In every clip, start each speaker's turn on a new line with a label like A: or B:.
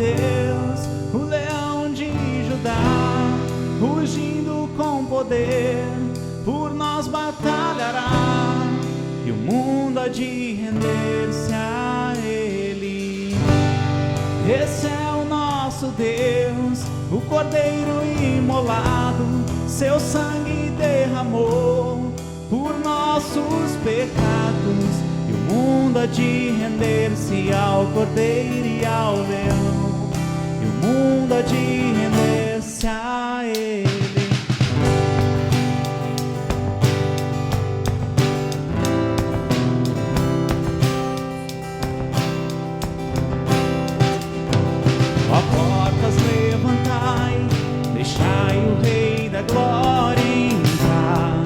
A: Deus, o leão de Judá, rugindo com poder, por nós batalhará, e o mundo há de render-se a Ele. Esse é o nosso Deus, o Cordeiro imolado, seu sangue derramou por nossos pecados, e o mundo há de render-se ao Cordeiro e ao Leão, e o mundo há de render-se a Ele. Ó portas, levantai, deixai o Rei da Glória entrar.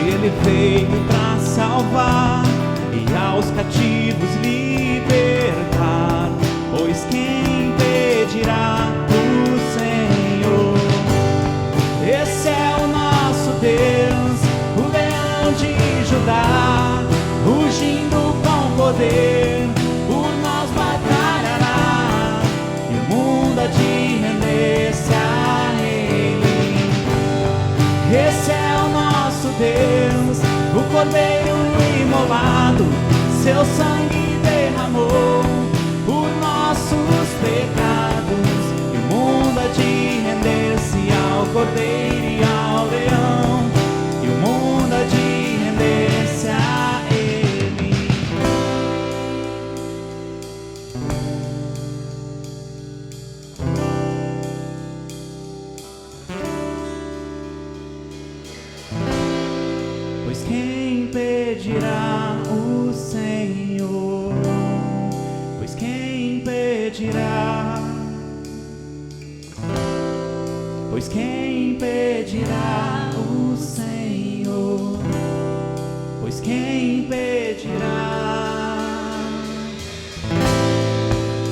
A: Ele veio para salvar e aos cativos libertar, pois quem impedirá o Senhor? Esse é o nosso Deus, o leão de Judá, rugindo com poder, por nós batalhará, e o mundo há de render-se a Ele. Esse é o nosso Deus, o Cordeiro imolado, seu sangue derramou por nossos pecados, e o mundo há de render-se ao Cordeiro e ao Leão, e o mundo há de render-se a Ele. Pois quem impedirá o Senhor? Pois quem impedirá? Pois quem impedirá o Senhor? Pois quem impedirá?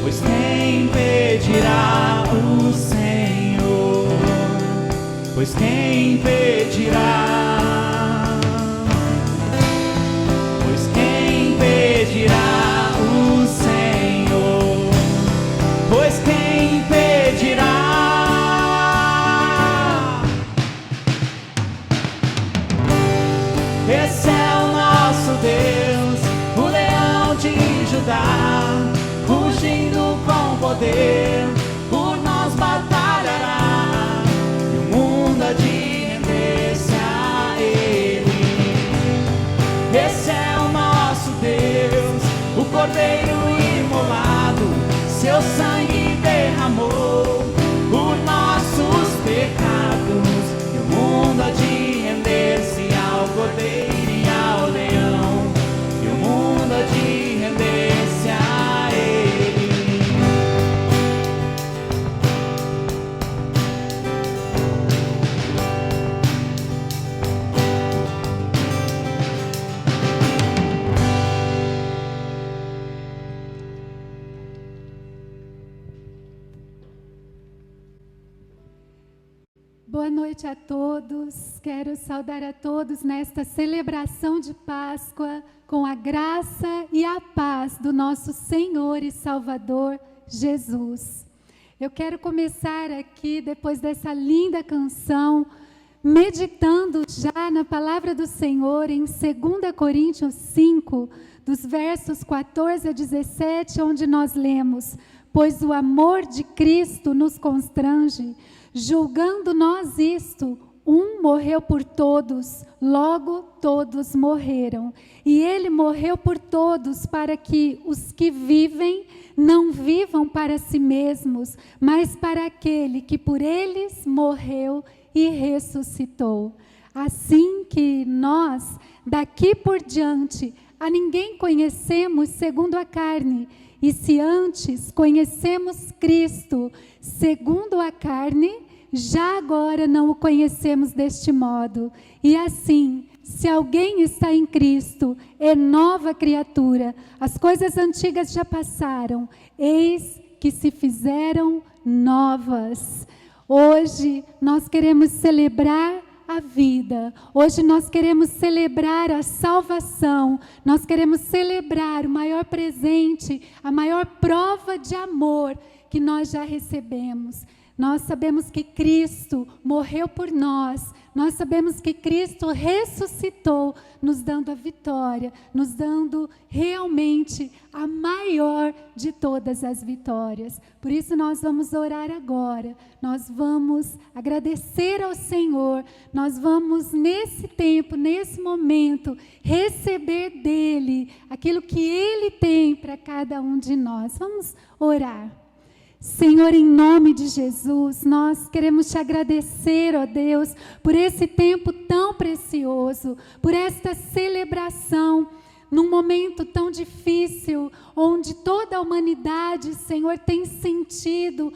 A: Pois quem impedirá o Senhor? Pois quem impedirá? Pois quem impedirá o Senhor? Pois quem impedirá? Esse é o nosso Deus, o leão de Judá, rugindo com poder, por nós batalhará, e o mundo há de render-se a Ele. Esse é o nosso Deus, o Cordeiro imolado, seu sangue derramou por nossos pecados, e o mundo há de render-se ao Cordeiro e ao Leão, e o mundo há de render-se a Ele.
B: Boa noite a todos. Quero saudar a todos nesta celebração de Páscoa com a graça e a paz do nosso Senhor e Salvador Jesus. Eu quero começar aqui, depois dessa linda canção, meditando já na palavra do Senhor em 2 Coríntios 5, dos versos 14 a 17, onde nós lemos: pois o amor de Cristo nos constrange, julgando nós isto, um morreu por todos, logo todos morreram. E ele morreu por todos, para que os que vivem não vivam para si mesmos, mas para aquele que por eles morreu e ressuscitou. Assim que nós, daqui por diante, a ninguém conhecemos segundo a carne. E se antes conhecemos Cristo segundo a carne, já agora não o conhecemos deste modo. E assim, se alguém está em Cristo, é nova criatura. As coisas antigas já passaram, eis que se fizeram novas. Hoje nós queremos celebrar a vida. Hoje nós queremos celebrar a salvação, nós queremos celebrar o maior presente, a maior prova de amor que nós já recebemos. Nós sabemos que Cristo morreu por nós, nós sabemos que Cristo ressuscitou, nos dando a vitória, nos dando realmente a maior de todas as vitórias. Por isso nós vamos orar agora, nós vamos agradecer ao Senhor, nós vamos nesse tempo, nesse momento, receber dEle aquilo que Ele tem para cada um de nós. Vamos orar. Senhor, em nome de Jesus, nós queremos te agradecer, ó Deus, por esse tempo tão precioso, por esta celebração, num momento tão difícil, onde toda a humanidade, Senhor, tem sentido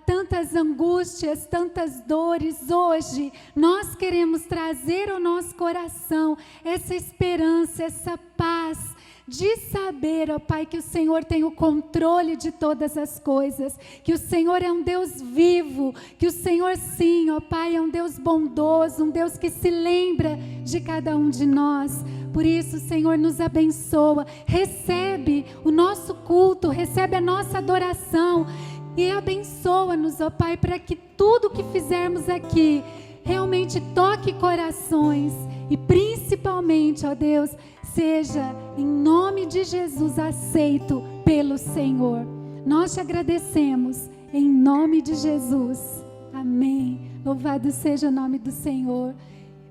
B: tantas angústias, tantas dores. Hoje, nós queremos trazer ao nosso coração essa esperança, essa paz, de saber, ó Pai, que o Senhor tem o controle de todas as coisas, que o Senhor é um Deus vivo, que o Senhor sim, ó Pai, é um Deus bondoso, um Deus que se lembra de cada um de nós. Por isso, Senhor, nos abençoa, recebe o nosso culto, recebe a nossa adoração e abençoa-nos, ó Pai, para que tudo que fizermos aqui realmente toque corações e principalmente, ó Deus, seja em nome de Jesus aceito pelo Senhor. Nós te agradecemos em nome de Jesus. Amém. Louvado seja o nome do Senhor.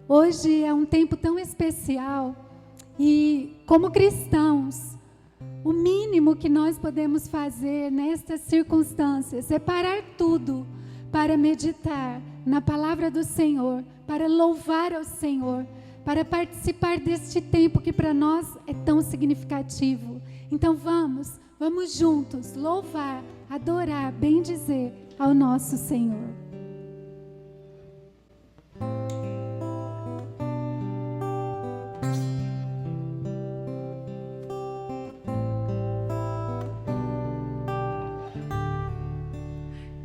B: Hoje é um tempo tão especial e, como cristãos, o mínimo que nós podemos fazer nestas circunstâncias é parar tudo para meditar na palavra do Senhor, para louvar ao Senhor, para participar deste tempo que para nós é tão significativo. Então vamos juntos louvar, adorar, bendizer ao nosso Senhor.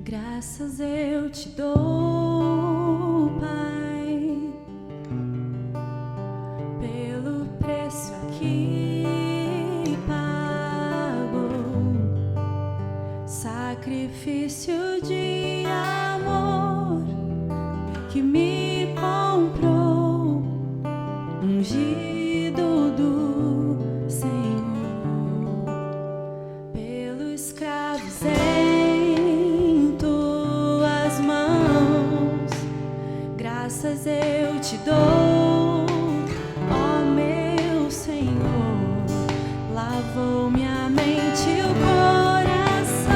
C: Graças eu te dou, Pai, pelo preço que pagou, sacrifício de amor que me comprou, ungido do Senhor, pelo escravo em tuas mãos. Graças eu te dou, ó meu Senhor, lavou minha mente e o coração,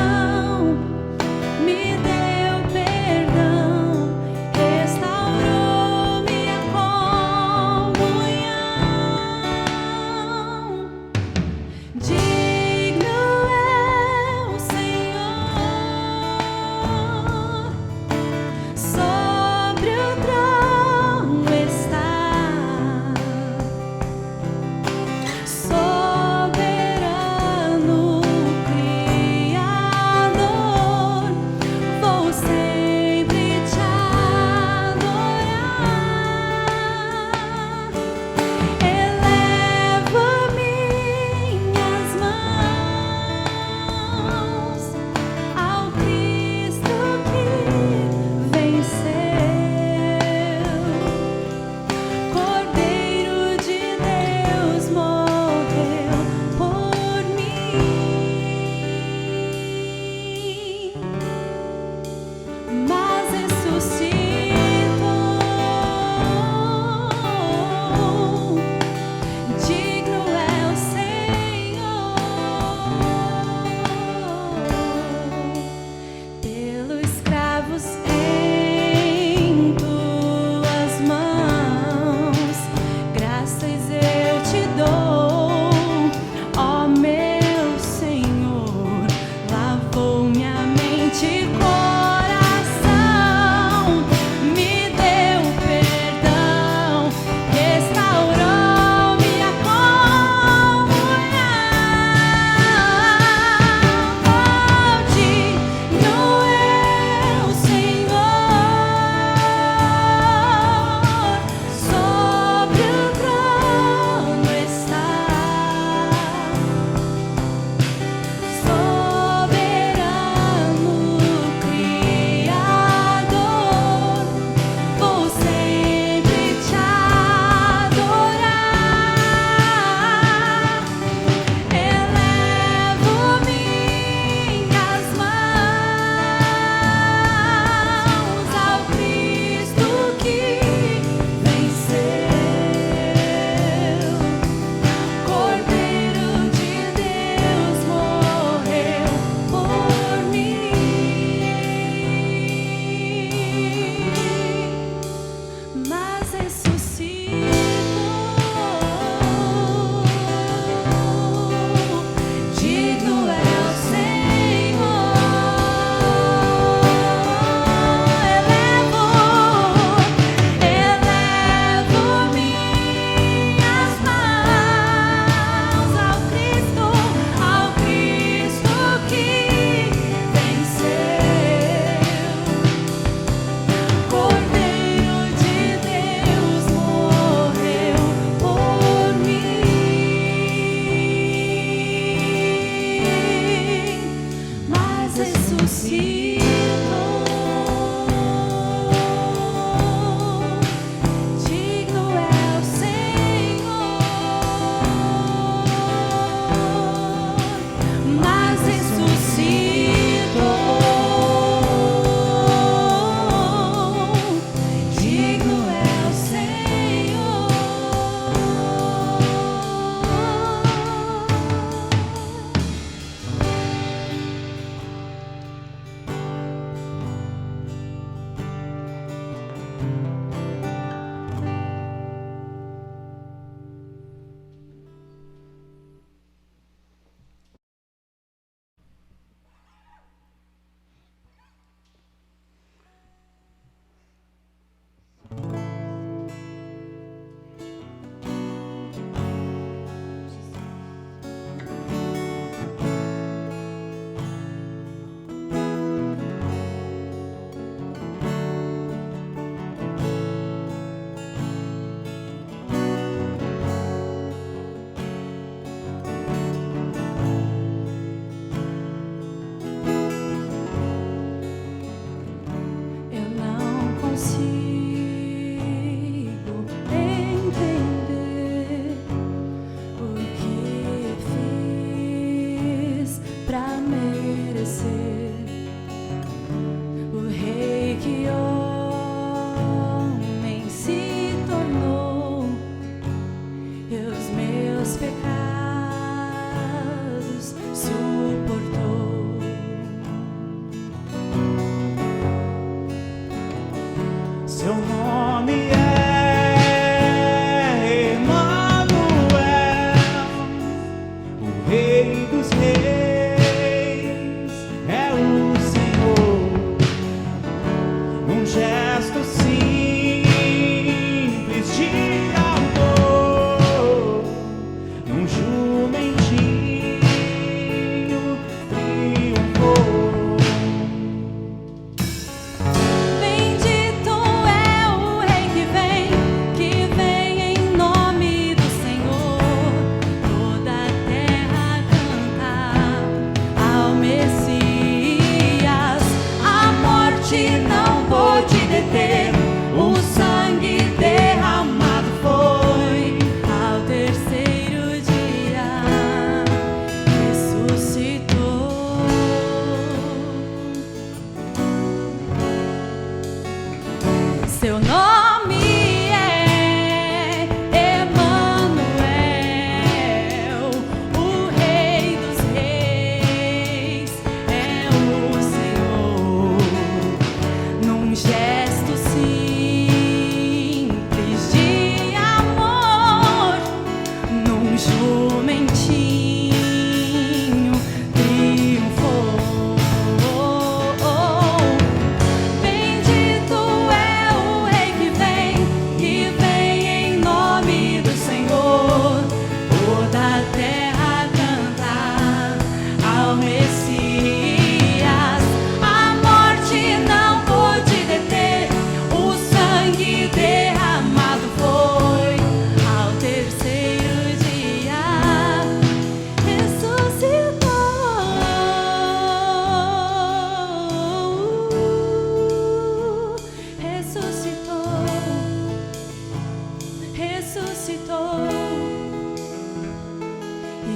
C: ressuscitou.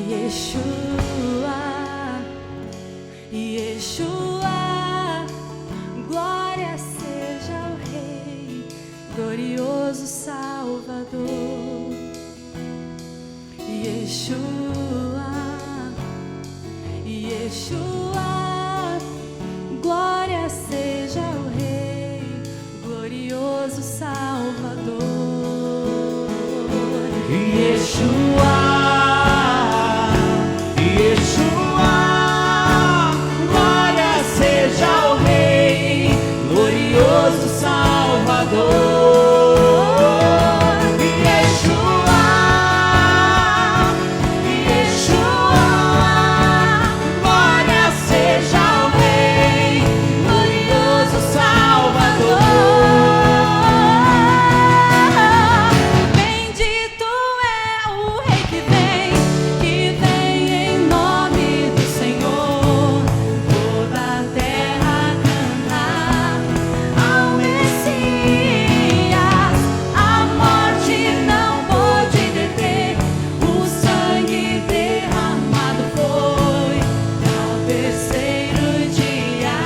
C: Yeshua, Yeshua, glória seja ao Rei, glorioso Salvador. Yeshua, Yeshua, glória seja ao Rei, glorioso Salvador.
A: Yeshua, Yeshua, glória seja ao Rei, glorioso Salvador. Yeshua, Yeshua, glória seja ao Rei, glorioso Salvador.
C: Bendito é o Rei que vem em nome do Senhor. Toda a terra cantar ao Messias. A morte não pôde deter, o sangue derramado foi ao terceiro dia.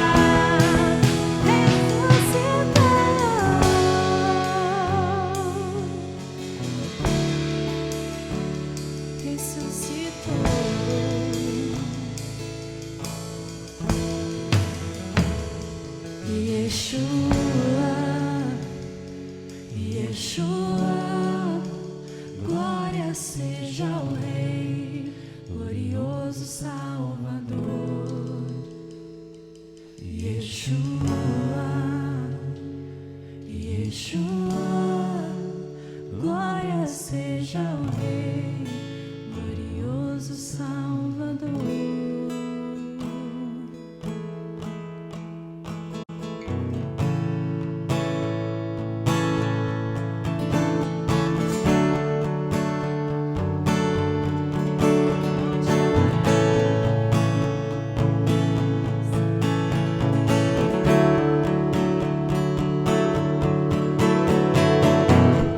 C: Ressuscitou. Yeshua, Yeshua, glória seja ao Rei, glorioso Salvador. Yeshua, Yeshua, glória seja ao Rei, glorioso Salvador.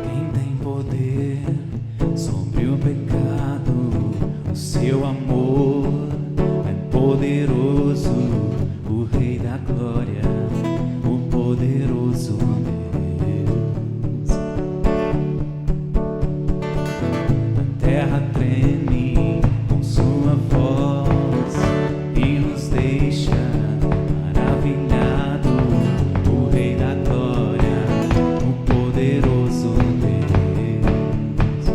A: Quem tem poder sobre o pecado, o seu amor é poderoso, o Rei da glória, o poderoso Deus. A terra treme com sua voz e nos deixa maravilhado, o Rei da glória, o poderoso Deus.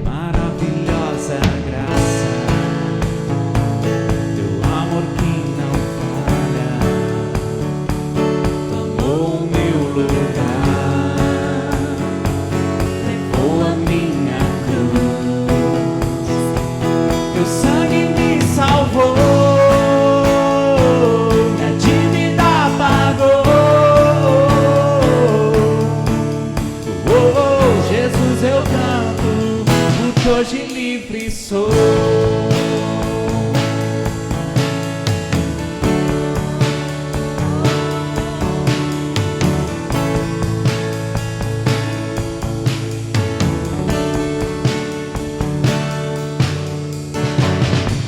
A: Maravilhosa graça, teu amor que não falha, tomou o meu lugar, levou a minha cruz, teu sangue me salvou, minha dívida pagou. Oh, Jesus, eu canto, porque hoje livre sou.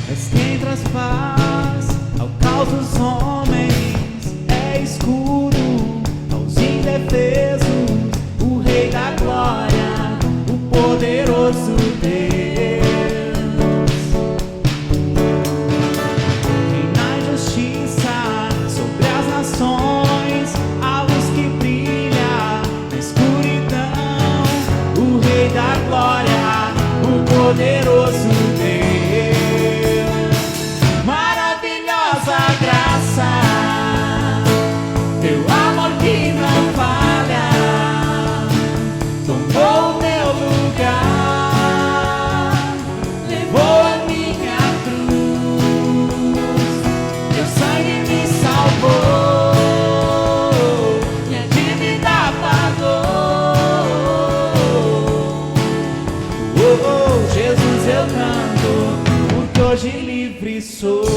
A: És quem traz paz ao caos dos homens, é escudo aos indefesos, o Rei da glória, o poderoso Deus. Reina a justiça sobre as nações, a luz que brilha na escuridão, o Rei da glória, o poderoso Deus. Maravilhosa graça, teu amor que não falha, tomou o meu lugar, levou a minha cruz, teu sangue me salvou, minha dívida pagou. Oh, Jesus, eu canto, porque hoje livre sou.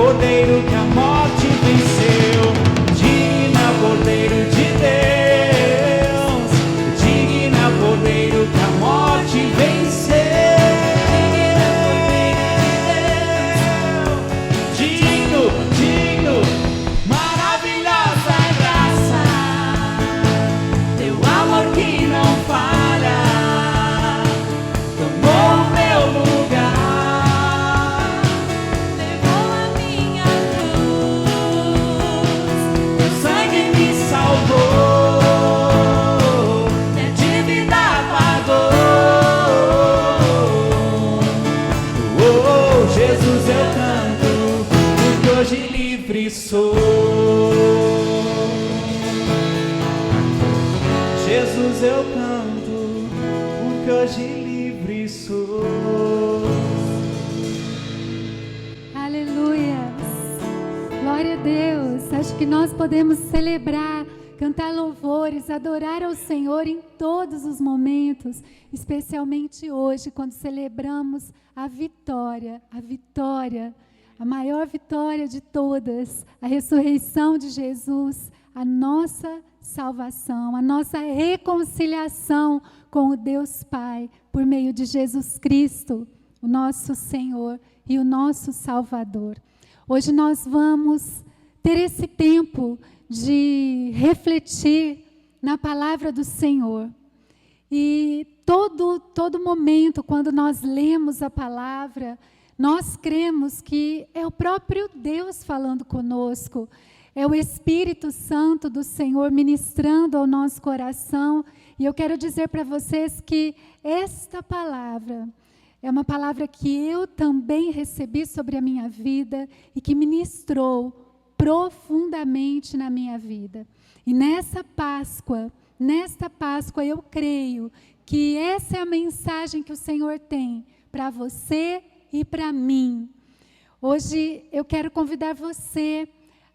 A: Cordeiro que a morte venceu, digna Cordeiro de Deus, digna Cordeiro que a morte venceu, digno, digno, maravilhosa graça, teu amor que não falha, tomou o meu lugar,
C: levou a minha cruz,
A: teu sangue me salvou, minha dívida pagou. Oh, Jesus, eu canto, porque hoje livre sou. Jesus, eu canto, porque hoje livre sou.
B: Aleluia. Glória a Deus. Acho que nós podemos celebrar, cantar louvores, adorar ao Senhor em todos os momentos, especialmente hoje, quando celebramos a vitória, a maior vitória de todas, a ressurreição de Jesus, a nossa salvação, a nossa reconciliação com o Deus Pai, por meio de Jesus Cristo, o nosso Senhor e o nosso Salvador. Hoje nós vamos ter esse tempo de refletir na palavra do Senhor. E todo momento, quando nós lemos a palavra, nós cremos que é o próprio Deus falando conosco, é o Espírito Santo do Senhor ministrando ao nosso coração. E eu quero dizer para vocês que esta palavra é uma palavra que eu também recebi sobre a minha vida e que ministrou profundamente na minha vida. E nesta Páscoa eu creio que essa é a mensagem que o Senhor tem para você e para mim. Hoje eu quero convidar você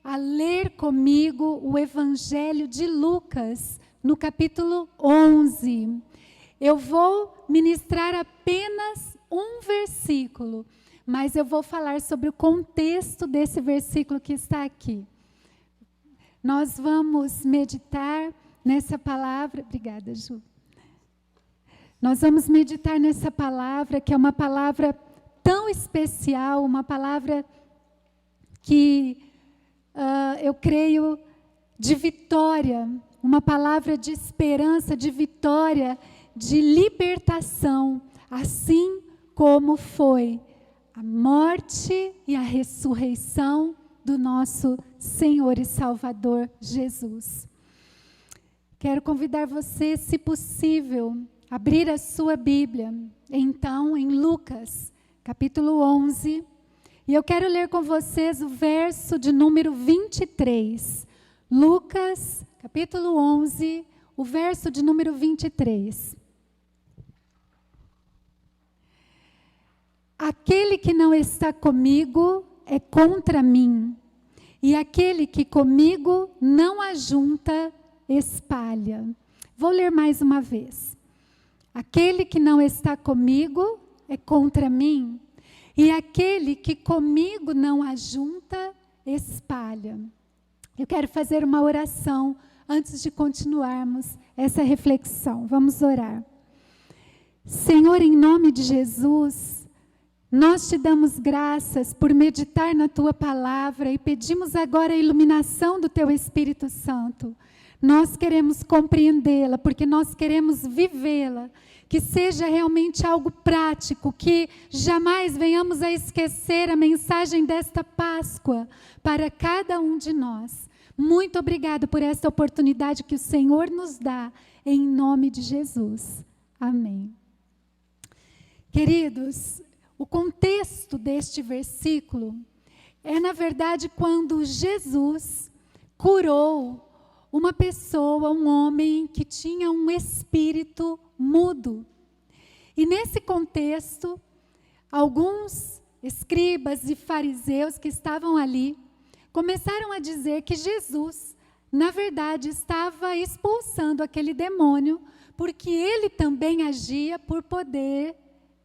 B: a ler comigo o Evangelho de Lucas, no capítulo 11. Eu vou ministrar apenas um versículo, mas eu vou falar sobre o contexto desse versículo que está aqui. Nós vamos meditar nessa palavra. Obrigada, Ju. Nós vamos meditar nessa palavra, que é uma palavra tão especial, uma palavra que eu creio de vitória, uma palavra de esperança, de vitória, de libertação, assim como foi a morte e a ressurreição do nosso Senhor e Salvador Jesus. Quero convidar você, se possível, a abrir a sua Bíblia, então, em Lucas, capítulo 11, e eu quero ler com vocês o verso de número 23. Lucas, capítulo 11, o verso de número 23. Aquele que não está comigo é contra mim, e aquele que comigo não ajunta, espalha. Vou ler mais uma vez. Aquele que não está comigo é contra mim, e aquele que comigo não ajunta, espalha. Eu quero fazer uma oração antes de continuarmos essa reflexão. Vamos orar. Senhor, em nome de Jesus, nós te damos graças por meditar na tua palavra e pedimos agora a iluminação do teu Espírito Santo. Nós queremos compreendê-la, porque nós queremos vivê-la. Que seja realmente algo prático, que jamais venhamos a esquecer a mensagem desta Páscoa para cada um de nós. Muito obrigada por essa oportunidade que o Senhor nos dá, em nome de Jesus. Amém. Queridos, o contexto deste versículo é, na verdade, quando Jesus curou uma pessoa, um homem que tinha um espírito mudo. E nesse contexto, alguns escribas e fariseus que estavam ali começaram a dizer que Jesus, na verdade, estava expulsando aquele demônio, porque ele também agia por poder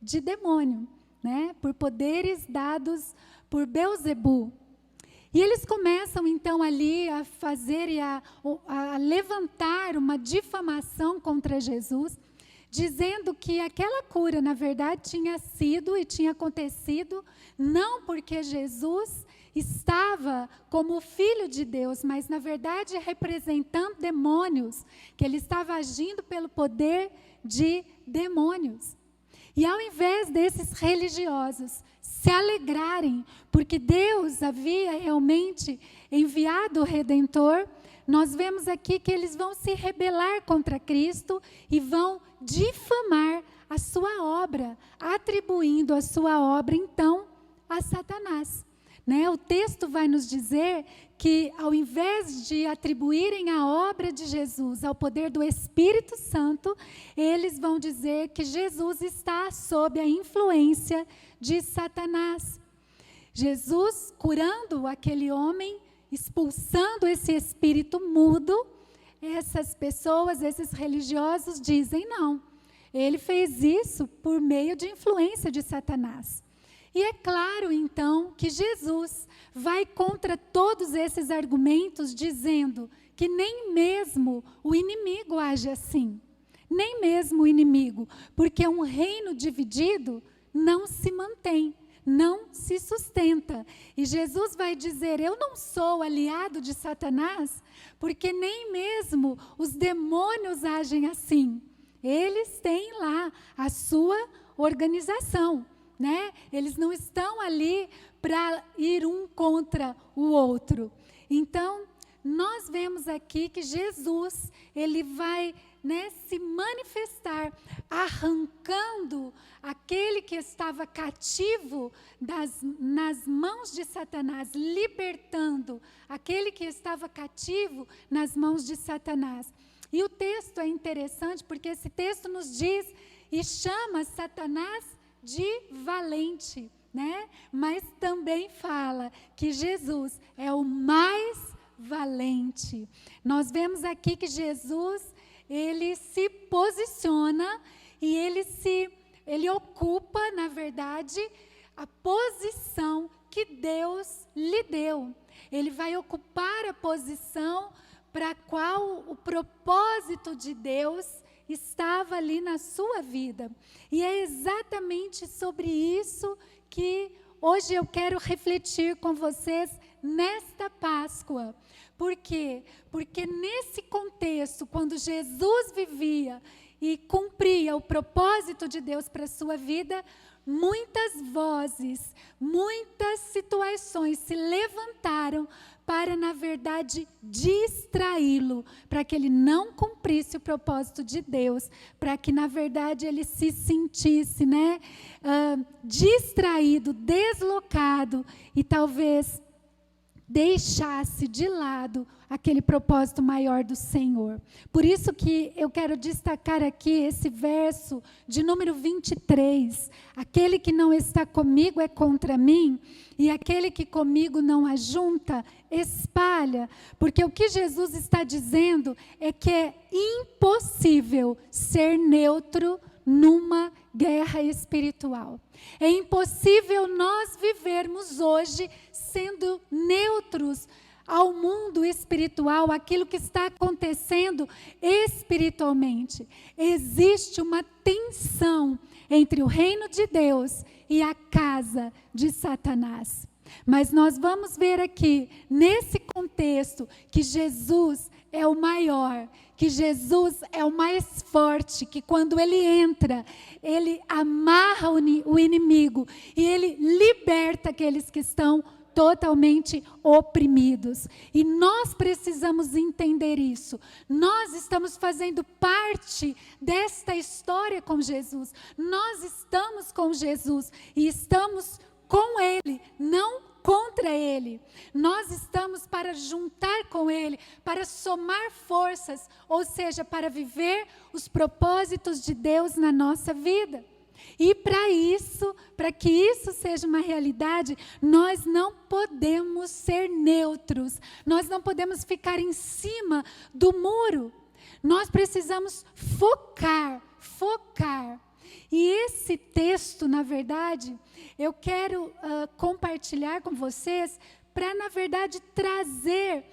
B: de demônio, né? Por poderes dados por Belzebu, E eles começam então ali a fazer e a levantar uma difamação contra Jesus, dizendo que aquela cura, na verdade, tinha sido e tinha acontecido não porque Jesus estava como o Filho de Deus, mas na verdade representando demônios, que ele estava agindo pelo poder de demônios. E ao invés desses religiosos se alegrarem, porque Deus havia realmente enviado o Redentor, nós vemos aqui que eles vão se rebelar contra Cristo e vão difamar a sua obra, atribuindo a sua obra, então, a Satanás. Né? O texto vai nos dizer que, ao invés de atribuírem a obra de Jesus ao poder do Espírito Santo, eles vão dizer que Jesus está sob a influência de Satanás. Jesus curando aquele homem, expulsando esse espírito mudo, essas pessoas, esses religiosos dizem não. Ele fez isso por meio de influência de Satanás. E é claro, então, que Jesus vai contra todos esses argumentos, dizendo que nem mesmo o inimigo age assim. Nem mesmo o inimigo, porque um reino dividido não se mantém, não se sustenta. E Jesus vai dizer, eu não sou aliado de Satanás, porque nem mesmo os demônios agem assim. Eles têm lá a sua organização. Né? Eles não estão ali para ir um contra o outro. Então, nós vemos aqui que Jesus, ele vai, né, se manifestar, arrancando aquele que estava cativo nas mãos de Satanás, libertando aquele que estava cativo nas mãos de Satanás. E o texto é interessante, porque esse texto nos diz e chama Satanás de valente, né? Mas também fala que Jesus é o mais valente. Nós vemos aqui que Jesus, ele se posiciona e ele ocupa, na verdade, a posição que Deus lhe deu. Ele vai ocupar a posição para a qual o propósito de Deus estava ali na sua vida. E é exatamente sobre isso que hoje eu quero refletir com vocês nesta Páscoa. Por quê? Porque nesse contexto, quando Jesus vivia e cumpria o propósito de Deus para a sua vida, muitas vozes, muitas situações se levantaram para, na verdade, distraí-lo, para que ele não cumprisse o propósito de Deus, para que, na verdade, ele se sentisse, né, distraído, deslocado e talvez deixasse de lado aquele propósito maior do Senhor. Por isso que eu quero destacar aqui esse verso de número 23. Aquele que não está comigo é contra mim, e aquele que comigo não ajunta, espalha. Porque o que Jesus está dizendo é que é impossível ser neutro numa guerra espiritual. É impossível nós vivermos hoje sendo neutros ao mundo espiritual, aquilo que está acontecendo espiritualmente. Existe uma tensão entre o reino de Deus e a casa de Satanás. Mas nós vamos ver aqui, nesse contexto, que Jesus é o maior, que Jesus é o mais forte, que quando ele entra, ele amarra o inimigo e ele liberta aqueles que estão totalmente oprimidos. E nós precisamos entender isso. Nós estamos fazendo parte desta história com Jesus. Nós estamos com Jesus e estamos com Ele, não contra Ele. Nós estamos para juntar com Ele, para somar forças, ou seja, para viver os propósitos de Deus na nossa vida. E para isso, para que isso seja uma realidade, nós não podemos ser neutros, nós não podemos ficar em cima do muro. Nós precisamos focar. E esse texto, na verdade, eu quero compartilhar com vocês, para, na verdade, trazer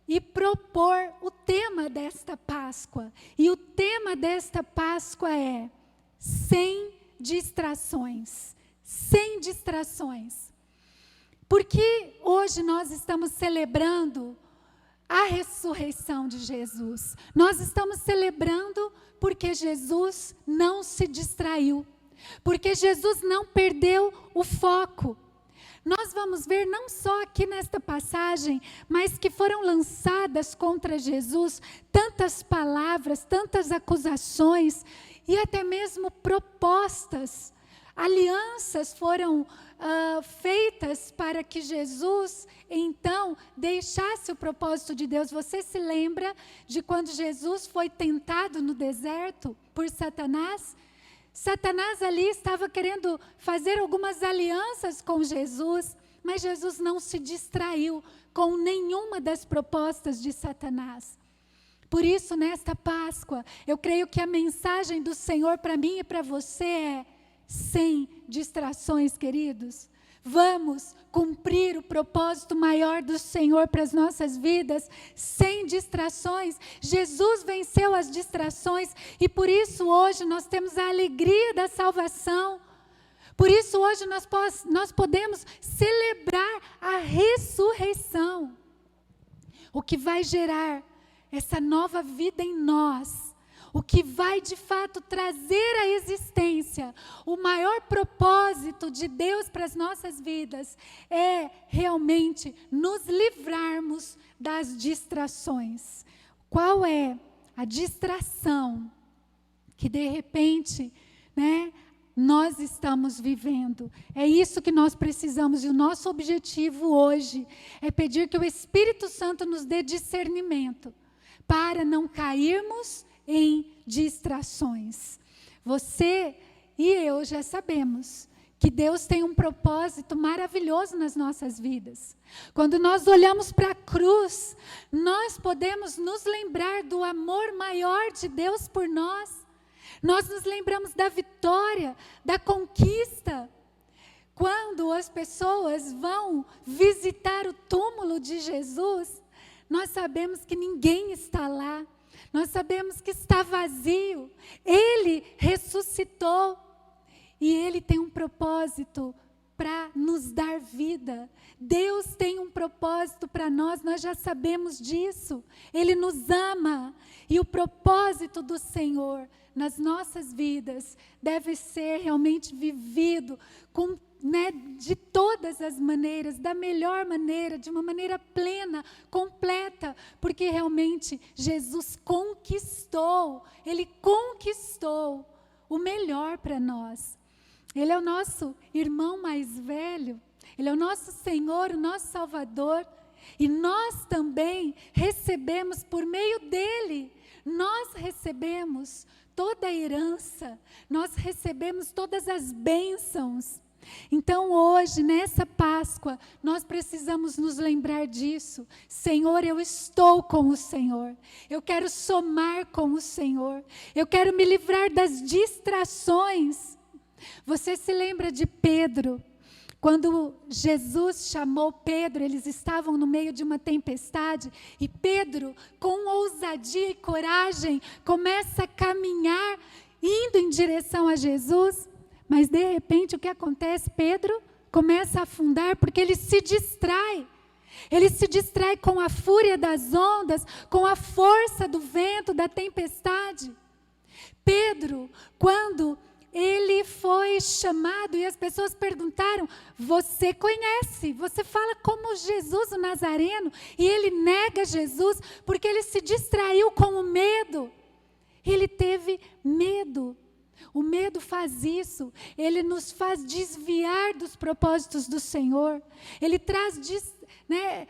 B: e propor o tema desta Páscoa. E o tema desta Páscoa é sem distrações. Sem distrações. Porque hoje nós estamos celebrando a ressurreição de Jesus. Nós estamos celebrando porque Jesus não se distraiu. Porque Jesus não perdeu o foco. Nós vamos ver não só aqui nesta passagem, mas que foram lançadas contra Jesus tantas palavras, tantas acusações e até mesmo propostas. Alianças foram feitas para que Jesus, então, deixasse o propósito de Deus. Você se lembra de quando Jesus foi tentado no deserto por Satanás? Satanás ali estava querendo fazer algumas alianças com Jesus, mas Jesus não se distraiu com nenhuma das propostas de Satanás. Por isso, nesta Páscoa, eu creio que a mensagem do Senhor para mim e para você é: sem distrações, queridos. Vamos cumprir o propósito maior do Senhor para as nossas vidas, sem distrações. Jesus venceu as distrações e por isso hoje nós temos a alegria da salvação. Por isso hoje nós podemos celebrar a ressurreição, o que vai gerar essa nova vida em nós. O que vai de fato trazer à existência o maior propósito de Deus para as nossas vidas é realmente nos livrarmos das distrações. Qual é a distração que de repente, nós estamos vivendo? É isso que nós precisamos e o nosso objetivo hoje é pedir que o Espírito Santo nos dê discernimento para não cairmos em distrações. Você e eu já sabemos que Deus tem um propósito maravilhoso nas nossas vidas. Quando nós olhamos para a cruz, nós podemos nos lembrar do amor maior de Deus por nós. Nós nos lembramos da vitória, da conquista. Quando as pessoas vão visitar o túmulo de Jesus, nós sabemos que ninguém está lá. Nós sabemos que está vazio. Ele ressuscitou. E Ele tem um propósito para nos dar vida. Deus tem um propósito para nós já sabemos disso. Ele nos ama. E o propósito do Senhor nas nossas vidas deve ser realmente vivido de todas as maneiras, da melhor maneira, de uma maneira plena, completa, porque realmente Jesus conquistou, Ele conquistou o melhor para nós. Ele é o nosso irmão mais velho, Ele é o nosso Senhor, o nosso Salvador, e nós também recebemos por meio dEle, nós recebemos toda a herança, nós recebemos todas as bênçãos. Então hoje, nessa Páscoa, nós precisamos nos lembrar disso. Senhor, eu estou com o Senhor. Eu quero somar com o Senhor. Eu quero me livrar das distrações. Você se lembra de Pedro? Quando Jesus chamou Pedro, eles estavam no meio de uma tempestade. E Pedro, com ousadia e coragem, começa a caminhar, indo em direção a Jesus. Mas de repente o que acontece? Pedro começa a afundar porque ele se distrai. Ele se distrai com a fúria das ondas, com a força do vento, da tempestade. Pedro, quando ele foi chamado e as pessoas perguntaram: você conhece, você fala como Jesus o Nazareno, e ele nega Jesus porque ele se distraiu com o medo. Ele teve medo. O medo faz isso, ele nos faz desviar dos propósitos do Senhor. Ele traz,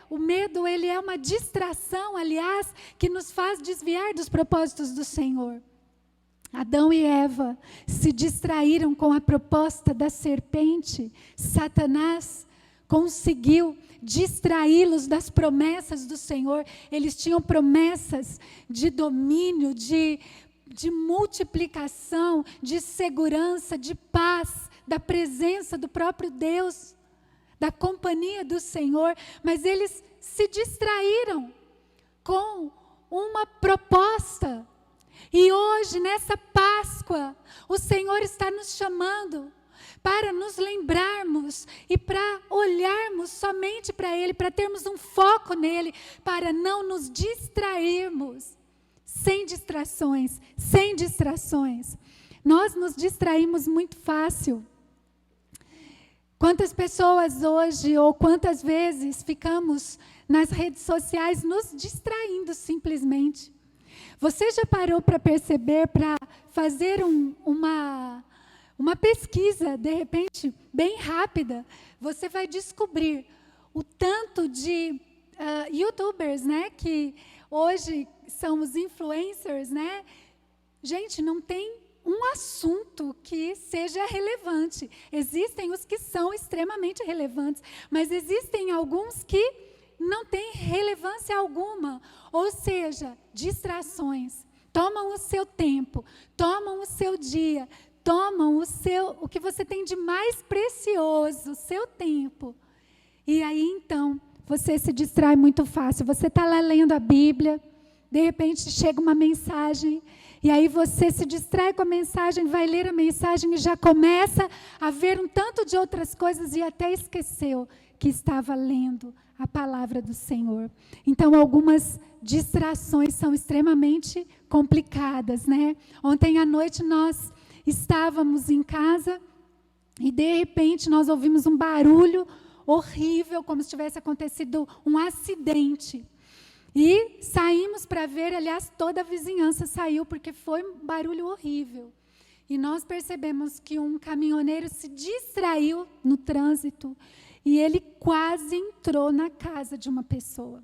B: o medo, ele é uma distração, aliás, que nos faz desviar dos propósitos do Senhor. Adão e Eva se distraíram com a proposta da serpente. Satanás conseguiu distraí-los das promessas do Senhor. Eles tinham promessas de domínio, de multiplicação, de segurança, de paz, da presença do próprio Deus, da companhia do Senhor, mas eles se distraíram com uma proposta. E hoje, nessa Páscoa, o Senhor está nos chamando para nos lembrarmos e para olharmos somente para Ele, para termos um foco nele, para não nos distrairmos. Sem distrações, sem distrações. Nós nos distraímos muito fácil. Quantas pessoas hoje, ou quantas vezes ficamos nas redes sociais nos distraindo simplesmente? Você já parou para perceber, para fazer uma pesquisa, de repente, bem rápida, você vai descobrir o tanto de youtubers, né, que hoje são os influencers, né? Gente, não tem um assunto que seja relevante. Existem os que são extremamente relevantes, mas existem alguns que não têm relevância alguma. Ou seja, distrações. Tomam o seu tempo, tomam o seu dia, tomam o que você tem de mais precioso, o seu tempo. E aí, então, você se distrai muito fácil. Você está lá lendo a Bíblia, de repente chega uma mensagem, e aí você se distrai com a mensagem, vai ler a mensagem e já começa a ver um tanto de outras coisas e até esqueceu que estava lendo a palavra do Senhor. Então, algumas distrações são extremamente complicadas, né? Ontem à noite nós estávamos em casa e de repente nós ouvimos um barulho horrível, como se tivesse acontecido um acidente. E saímos para ver, aliás, toda a vizinhança saiu, porque foi um barulho horrível. E nós percebemos que um caminhoneiro se distraiu no trânsito e ele quase entrou na casa de uma pessoa.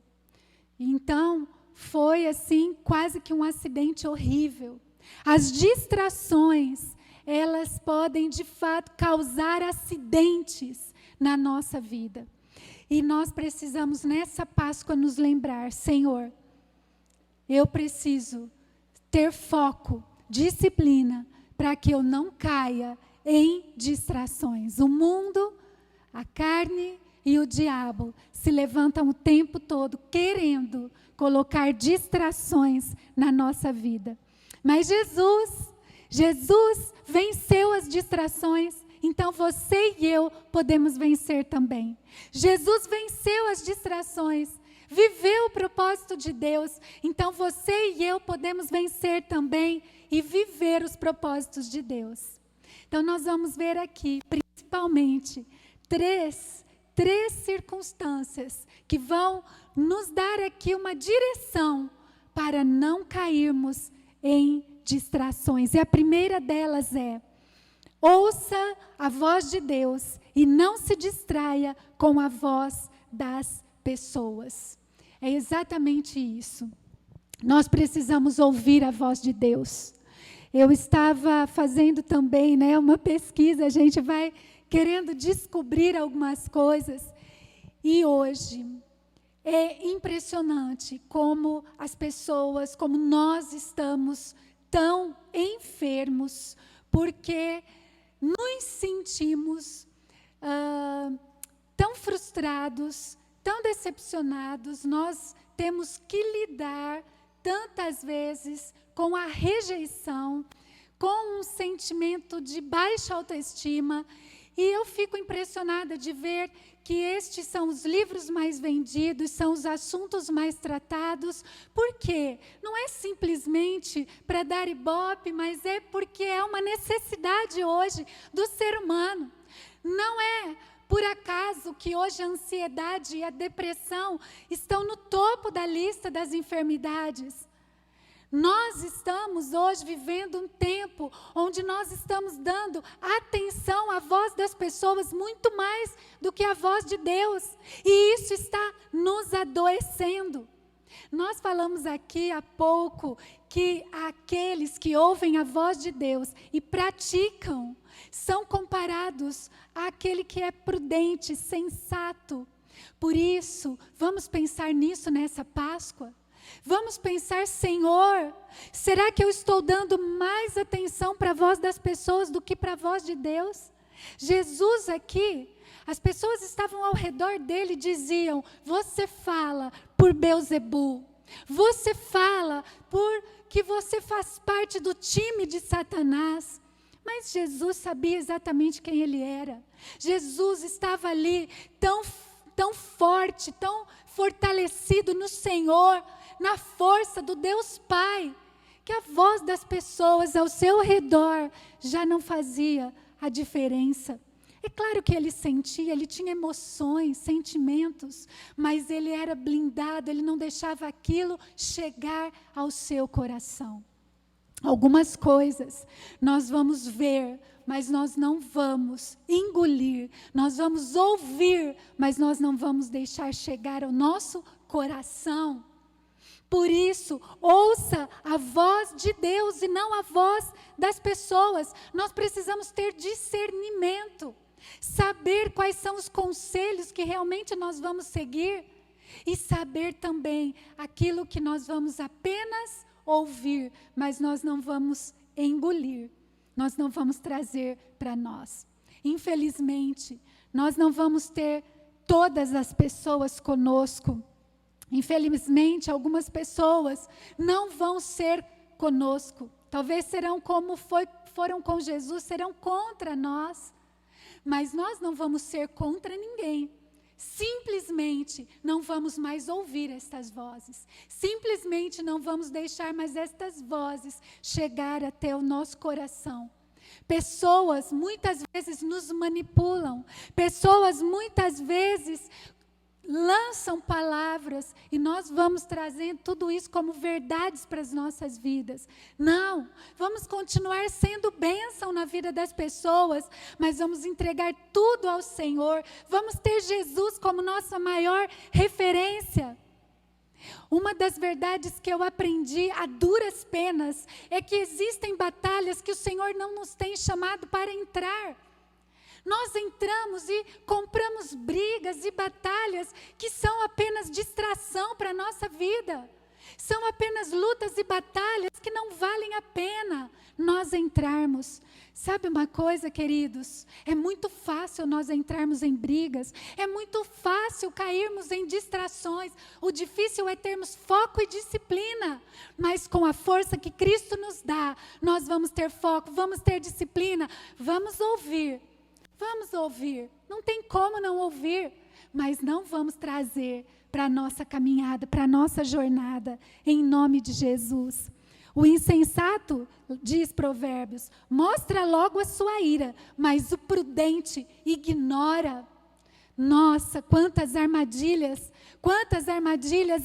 B: Então, foi assim, quase que um acidente horrível. As distrações, elas podem, de fato, causar acidentes na nossa vida. E nós precisamos, nessa Páscoa, nos lembrar, Senhor, eu preciso ter foco, disciplina, para que eu não caia em distrações. O mundo, a carne e o diabo se levantam o tempo todo querendo colocar distrações na nossa vida. Mas Jesus venceu as distrações. Então você e eu podemos vencer também. Jesus venceu as distrações, viveu o propósito de Deus. Então você e eu podemos vencer também e viver os propósitos de Deus. Então nós vamos ver aqui, principalmente, três circunstâncias que vão nos dar aqui uma direção para não cairmos em distrações. E a primeira delas é: ouça a voz de Deus e não se distraia com a voz das pessoas. É exatamente isso. Nós precisamos ouvir a voz de Deus. Eu estava fazendo também, né, uma pesquisa, a gente vai querendo descobrir algumas coisas. E hoje é impressionante como as pessoas, como nós estamos tão enfermos, porque nos sentimos tão frustrados, tão decepcionados. Nós temos que lidar tantas vezes com a rejeição, com um sentimento de baixa autoestima. E eu fico impressionada de ver que estes são os livros mais vendidos, são os assuntos mais tratados. Por quê? Não é simplesmente para dar ibope, mas é porque é uma necessidade hoje do ser humano. Não é por acaso que hoje a ansiedade e a depressão estão no topo da lista das enfermidades. Nós estamos hoje vivendo um tempo onde nós estamos dando atenção à voz das pessoas muito mais do que à voz de Deus. E isso está nos adoecendo. Nós falamos aqui há pouco que aqueles que ouvem a voz de Deus e praticam são comparados àquele que é prudente, sensato. Por isso, vamos pensar nisso nessa Páscoa. Vamos pensar, Senhor, será que eu estou dando mais atenção para a voz das pessoas do que para a voz de Deus? Jesus aqui, as pessoas estavam ao redor dele e diziam: você fala por Beelzebul, você fala porque você faz parte do time de Satanás. Mas Jesus sabia exatamente quem ele era. Jesus estava ali tão forte, tão fortalecido no Senhor, na força do Deus Pai, que a voz das pessoas ao seu redor já não fazia a diferença. É claro que ele sentia, ele tinha emoções, sentimentos, mas ele era blindado, ele não deixava aquilo chegar ao seu coração. Algumas coisas nós vamos ver, mas nós não vamos engolir. Nós vamos ouvir, mas nós não vamos deixar chegar ao nosso coração. Por isso, ouça a voz de Deus e não a voz das pessoas. Nós precisamos ter discernimento, saber quais são os conselhos que realmente nós vamos seguir e saber também aquilo que nós vamos apenas ouvir, mas nós não vamos engolir, nós não vamos trazer para nós. Infelizmente, nós não vamos ter todas as pessoas conosco. Infelizmente, algumas pessoas não vão ser conosco. Talvez serão como foram com Jesus, serão contra nós. Mas nós não vamos ser contra ninguém. Simplesmente não vamos mais ouvir estas vozes. Simplesmente não vamos deixar mais estas vozes chegar até o nosso coração. Pessoas muitas vezes nos manipulam. Pessoas muitas vezes lançam palavras e nós vamos trazendo tudo isso como verdades para as nossas vidas. Não, vamos continuar sendo bênção na vida das pessoas, mas vamos entregar tudo ao Senhor. Vamos ter Jesus como nossa maior referência. Uma das verdades que eu aprendi a duras penas é que existem batalhas que o Senhor não nos tem chamado para entrar. Nós entramos e compramos brigas e batalhas que são apenas distração para a nossa vida. São apenas lutas e batalhas que não valem a pena nós entrarmos. Sabe uma coisa, queridos? É muito fácil nós entrarmos em brigas. É muito fácil cairmos em distrações. O difícil é termos foco e disciplina. Mas com a força que Cristo nos dá, nós vamos ter foco, vamos ter disciplina, vamos ouvir. Vamos ouvir, não tem como não ouvir, mas não vamos trazer para a nossa caminhada, para a nossa jornada, em nome de Jesus. O insensato, diz Provérbios, mostra logo a sua ira, mas o prudente ignora. Nossa, quantas armadilhas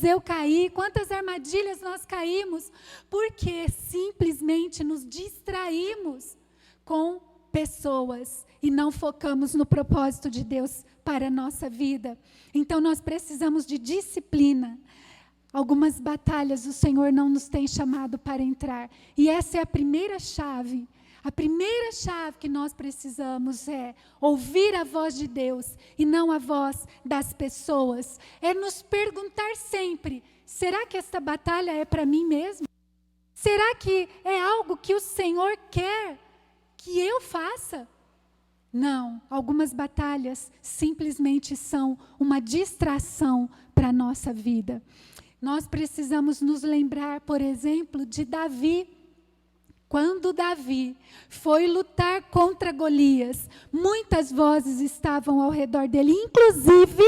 B: eu caí, quantas armadilhas nós caímos, porque simplesmente nos distraímos com pessoas e não focamos no propósito de Deus para a nossa vida. Então nós precisamos de disciplina. Algumas batalhas o Senhor não nos tem chamado para entrar. E essa é a primeira chave. A primeira chave que nós precisamos é ouvir a voz de Deus e não a voz das pessoas. É nos perguntar sempre: será que esta batalha é para mim mesmo? Será que é algo que o Senhor quer que eu faça? Não, algumas batalhas simplesmente são uma distração para a nossa vida. Nós precisamos nos lembrar, por exemplo, de Davi. Quando Davi foi lutar contra Golias, muitas vozes estavam ao redor dele, inclusive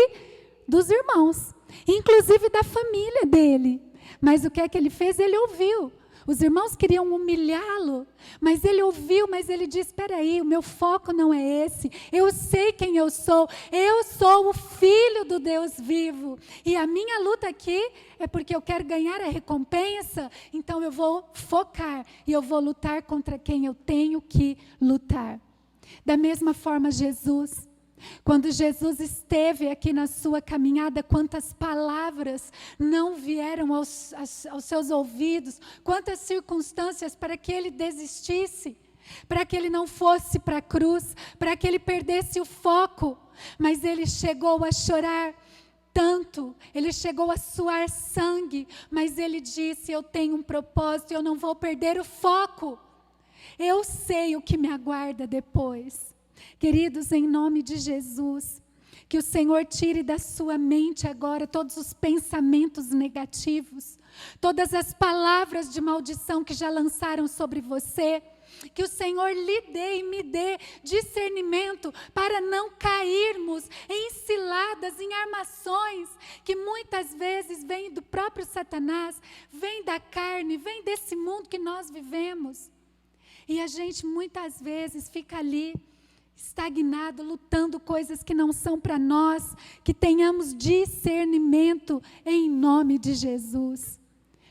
B: dos irmãos, inclusive da família dele. Mas o que é que ele fez? Ele ouviu. Os irmãos queriam humilhá-lo, mas ele ouviu, mas ele disse: espera aí, o meu foco não é esse, eu sei quem eu sou o filho do Deus vivo, e a minha luta aqui é porque eu quero ganhar a recompensa, então eu vou focar, e eu vou lutar contra quem eu tenho que lutar. Da mesma forma, Jesus, quando Jesus esteve aqui na sua caminhada, quantas palavras não vieram aos seus ouvidos, quantas circunstâncias para que ele desistisse, para que ele não fosse para a cruz, para que ele perdesse o foco, mas ele chegou a chorar tanto, ele chegou a suar sangue, mas ele disse: eu tenho um propósito, eu não vou perder o foco, eu sei o que me aguarda depois. Queridos, em nome de Jesus, que o Senhor tire da sua mente agora todos os pensamentos negativos, todas as palavras de maldição que já lançaram sobre você. Que o Senhor lhe dê e me dê discernimento para não cairmos em ciladas, em armações que muitas vezes vêm do próprio Satanás, vêm da carne, vêm desse mundo que nós vivemos. E a gente muitas vezes fica ali estagnado, lutando coisas que não são para nós, que tenhamos discernimento em nome de Jesus.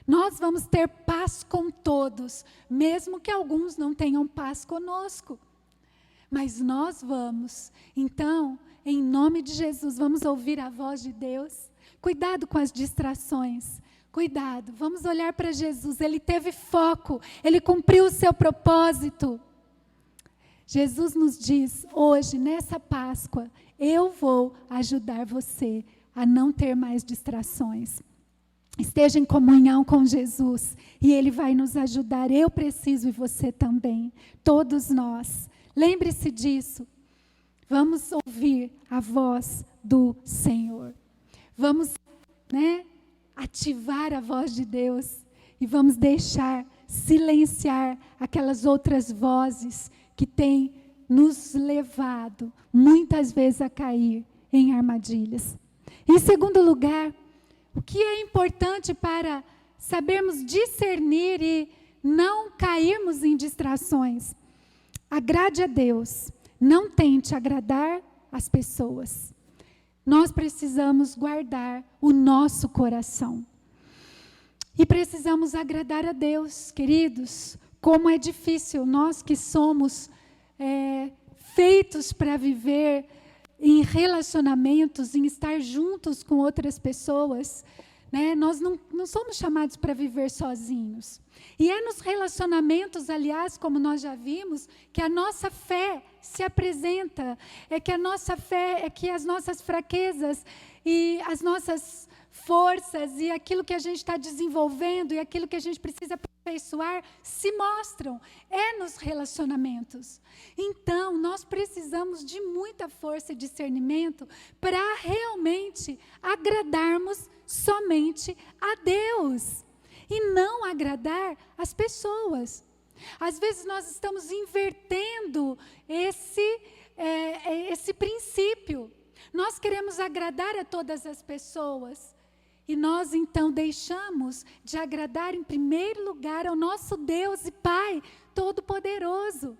B: Nós vamos ter paz com todos, mesmo que alguns não tenham paz conosco. Mas nós vamos. Então, em nome de Jesus, vamos ouvir a voz de Deus. Cuidado com as distrações. Cuidado, vamos olhar para Jesus. Ele teve foco, ele cumpriu o seu propósito. Jesus nos diz hoje, nessa Páscoa, eu vou ajudar você a não ter mais distrações. Esteja em comunhão com Jesus e Ele vai nos ajudar. Eu preciso e você também, todos nós. Lembre-se disso. Vamos ouvir a voz do Senhor. Vamos, ativar a voz de Deus e vamos deixar silenciar aquelas outras vozes que têm nos levado muitas vezes a cair em armadilhas. Em segundo lugar, o que é importante para sabermos discernir e não cairmos em distrações? Agrade a Deus, não tente agradar as pessoas. Nós precisamos guardar o nosso coração. E precisamos agradar a Deus, queridos. Como é difícil, nós que somos feitos para viver em relacionamentos, em estar juntos com outras pessoas, nós não somos chamados para viver sozinhos. E é nos relacionamentos, aliás, como nós já vimos, que a nossa fé se apresenta, é que a nossa fé, é que as nossas fraquezas e as nossas forças e aquilo que a gente está desenvolvendo e aquilo que a gente precisa aperfeiçoar se mostram, nos relacionamentos. Então, nós precisamos de muita força e discernimento para realmente agradarmos somente a Deus e não agradar as pessoas. Às vezes nós estamos invertendo esse princípio. Nós queremos agradar a todas as pessoas. E nós, então, deixamos de agradar, em primeiro lugar, ao nosso Deus e Pai Todo-Poderoso.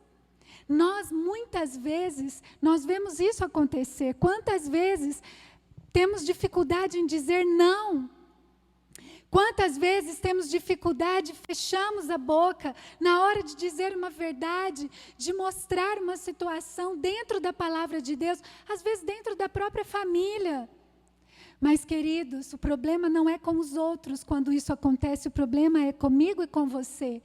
B: Muitas vezes, nós vemos isso acontecer. Quantas vezes temos dificuldade em dizer não? Quantas vezes temos dificuldade, fechamos a boca na hora de dizer uma verdade, de mostrar uma situação dentro da palavra de Deus, às vezes dentro da própria família. Mas, queridos, o problema não é com os outros quando isso acontece, o problema é comigo e com você.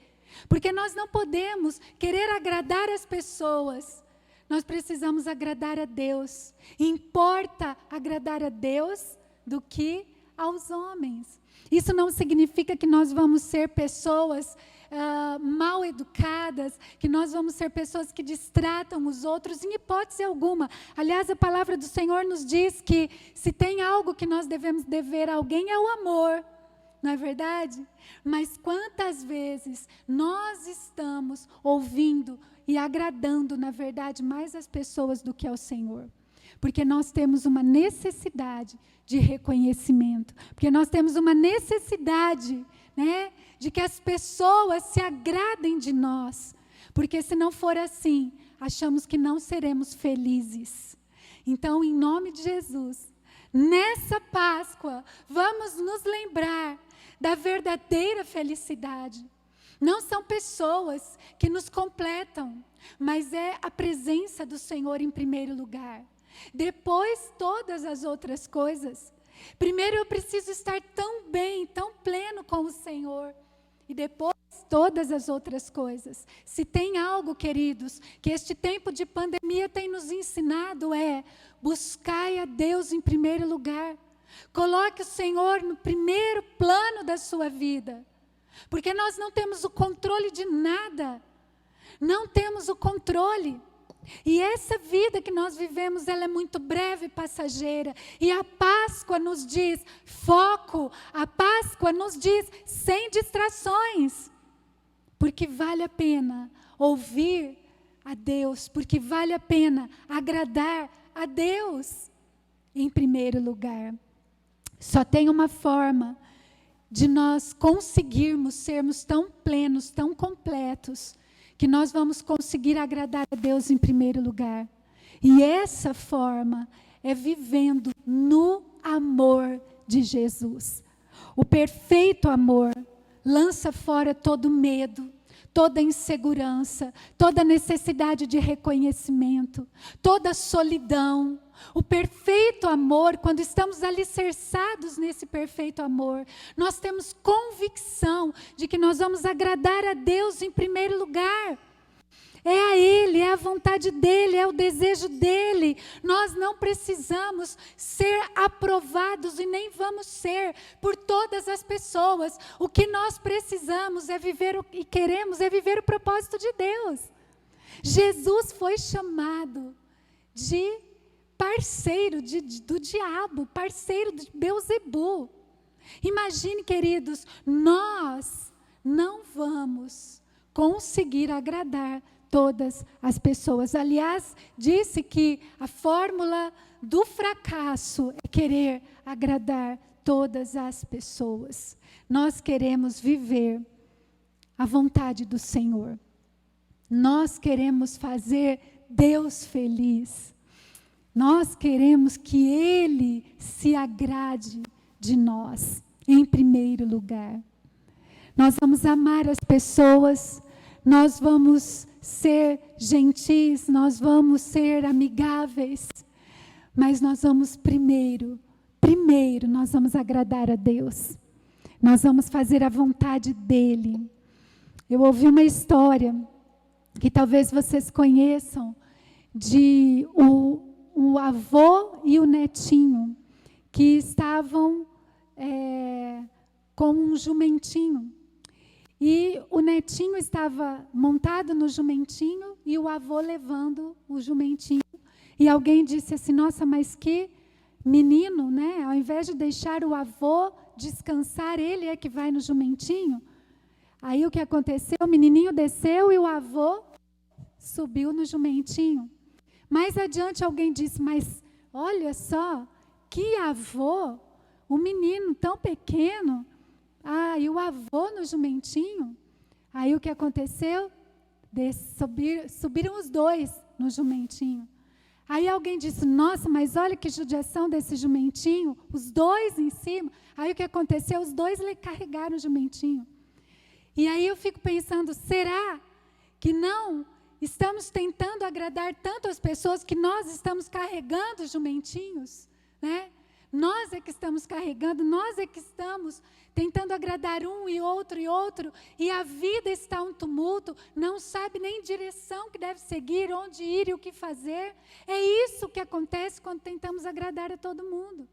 B: Porque nós não podemos querer agradar as pessoas, nós precisamos agradar a Deus. Importa agradar a Deus do que aos homens. Isso não significa que nós vamos ser pessoas mal educadas, que nós vamos ser pessoas que distratam os outros, em hipótese alguma. Aliás, a palavra do Senhor nos diz que se tem algo que nós devemos dever a alguém é o amor, não é verdade? Mas quantas vezes nós estamos ouvindo e agradando, na verdade, mais as pessoas do que ao Senhor? Porque nós temos uma necessidade de reconhecimento, porque nós temos uma necessidade, de que as pessoas se agradem de nós, porque se não for assim, achamos que não seremos felizes. Então, em nome de Jesus, nessa Páscoa, vamos nos lembrar da verdadeira felicidade. Não são pessoas que nos completam, mas é a presença do Senhor em primeiro lugar. Depois, todas as outras coisas. Primeiro eu preciso estar tão bem, tão pleno com o Senhor. E depois, todas as outras coisas. Se tem algo, queridos, que este tempo de pandemia tem nos ensinado buscai a Deus em primeiro lugar. Coloque o Senhor no primeiro plano da sua vida. Porque nós não temos o controle de nada. Não temos o controle. E essa vida que nós vivemos, ela é muito breve e passageira. E a Páscoa nos diz foco, a Páscoa nos diz sem distrações. Porque vale a pena ouvir a Deus, porque vale a pena agradar a Deus em primeiro lugar. Só tem uma forma de nós conseguirmos sermos tão plenos, tão completos, que nós vamos conseguir agradar a Deus em primeiro lugar. E essa forma é vivendo no amor de Jesus. O perfeito amor lança fora todo medo, toda insegurança, toda necessidade de reconhecimento, toda solidão. O perfeito amor, quando estamos alicerçados nesse perfeito amor, nós temos convicção de que nós vamos agradar a Deus em primeiro lugar. É a Ele, é a vontade dEle, é o desejo dEle. Nós não precisamos ser aprovados e nem vamos ser por todas as pessoas. O que nós precisamos é viver e queremos é viver o propósito de Deus. Jesus foi chamado de parceiro do diabo, parceiro de Beelzebu. Imagine, queridos, nós não vamos conseguir agradar todas as pessoas. Aliás, disse que a fórmula do fracasso é querer agradar todas as pessoas. Nós queremos viver a vontade do Senhor. Nós queremos fazer Deus feliz. Nós queremos que Ele se agrade de nós, em primeiro lugar. Nós vamos amar as pessoas, nós vamos ser gentis, nós vamos ser amigáveis, mas nós vamos primeiro nós vamos agradar a Deus. Nós vamos fazer a vontade dEle. Eu ouvi uma história, que talvez vocês conheçam, de o avô e o netinho, que estavam com um jumentinho. E o netinho estava montado no jumentinho e o avô levando o jumentinho. E alguém disse assim, nossa, mas que menino, né? Ao invés de deixar o avô descansar, ele é que vai no jumentinho. Aí o que aconteceu? O menininho desceu e o avô subiu no jumentinho. Mais adiante alguém disse, mas olha só, que avô, um menino tão pequeno, e o avô no jumentinho. Aí o que aconteceu? Subiram os dois no jumentinho. Aí alguém disse, nossa, mas olha que judiação desse jumentinho, os dois em cima. Aí o que aconteceu? Os dois carregaram o jumentinho. E aí eu fico pensando, será que não estamos tentando agradar tanto as pessoas que nós estamos carregando jumentinhos, né? Nós é que estamos carregando, nós é que estamos tentando agradar um e outro, e a vida está um tumulto, não sabe nem direção que deve seguir, onde ir e o que fazer. É isso que acontece quando tentamos agradar a todo mundo.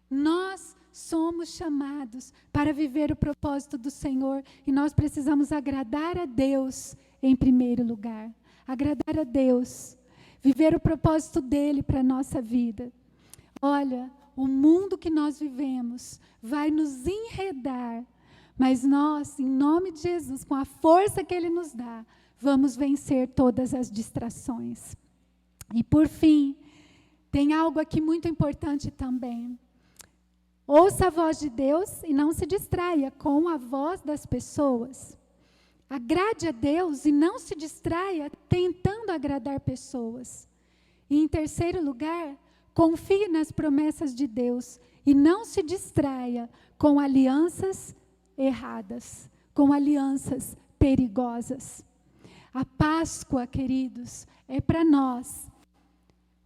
B: Nós somos chamados para viver o propósito do Senhor, e nós precisamos agradar a Deus em primeiro lugar. Agradar a Deus, viver o propósito dEle para a nossa vida. Olha, o mundo que nós vivemos vai nos enredar, mas nós, em nome de Jesus, com a força que Ele nos dá, vamos vencer todas as distrações. E por fim, tem algo aqui muito importante também. Ouça a voz de Deus e não se distraia com a voz das pessoas. Agrade a Deus e não se distraia tentando agradar pessoas. E em terceiro lugar, confie nas promessas de Deus e não se distraia com alianças erradas, com alianças perigosas. A Páscoa, queridos, é para nós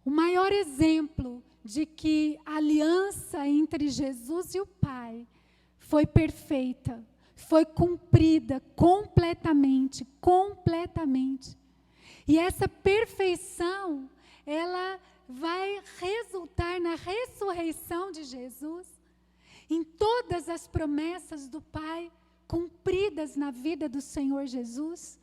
B: o maior exemplo de que a aliança entre Jesus e o Pai foi perfeita, foi cumprida completamente. E essa perfeição, ela vai resultar na ressurreição de Jesus, em todas as promessas do Pai cumpridas na vida do Senhor Jesus.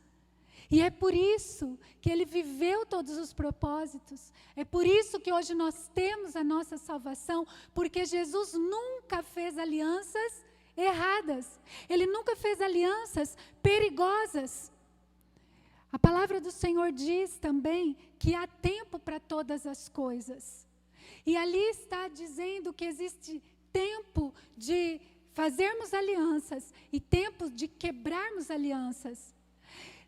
B: E é por isso que ele viveu todos os propósitos. É por isso que hoje nós temos a nossa salvação, porque Jesus nunca fez alianças erradas. Ele nunca fez alianças perigosas. A palavra do Senhor diz também que há tempo para todas as coisas. E ali está dizendo que existe tempo de fazermos alianças e tempo de quebrarmos alianças.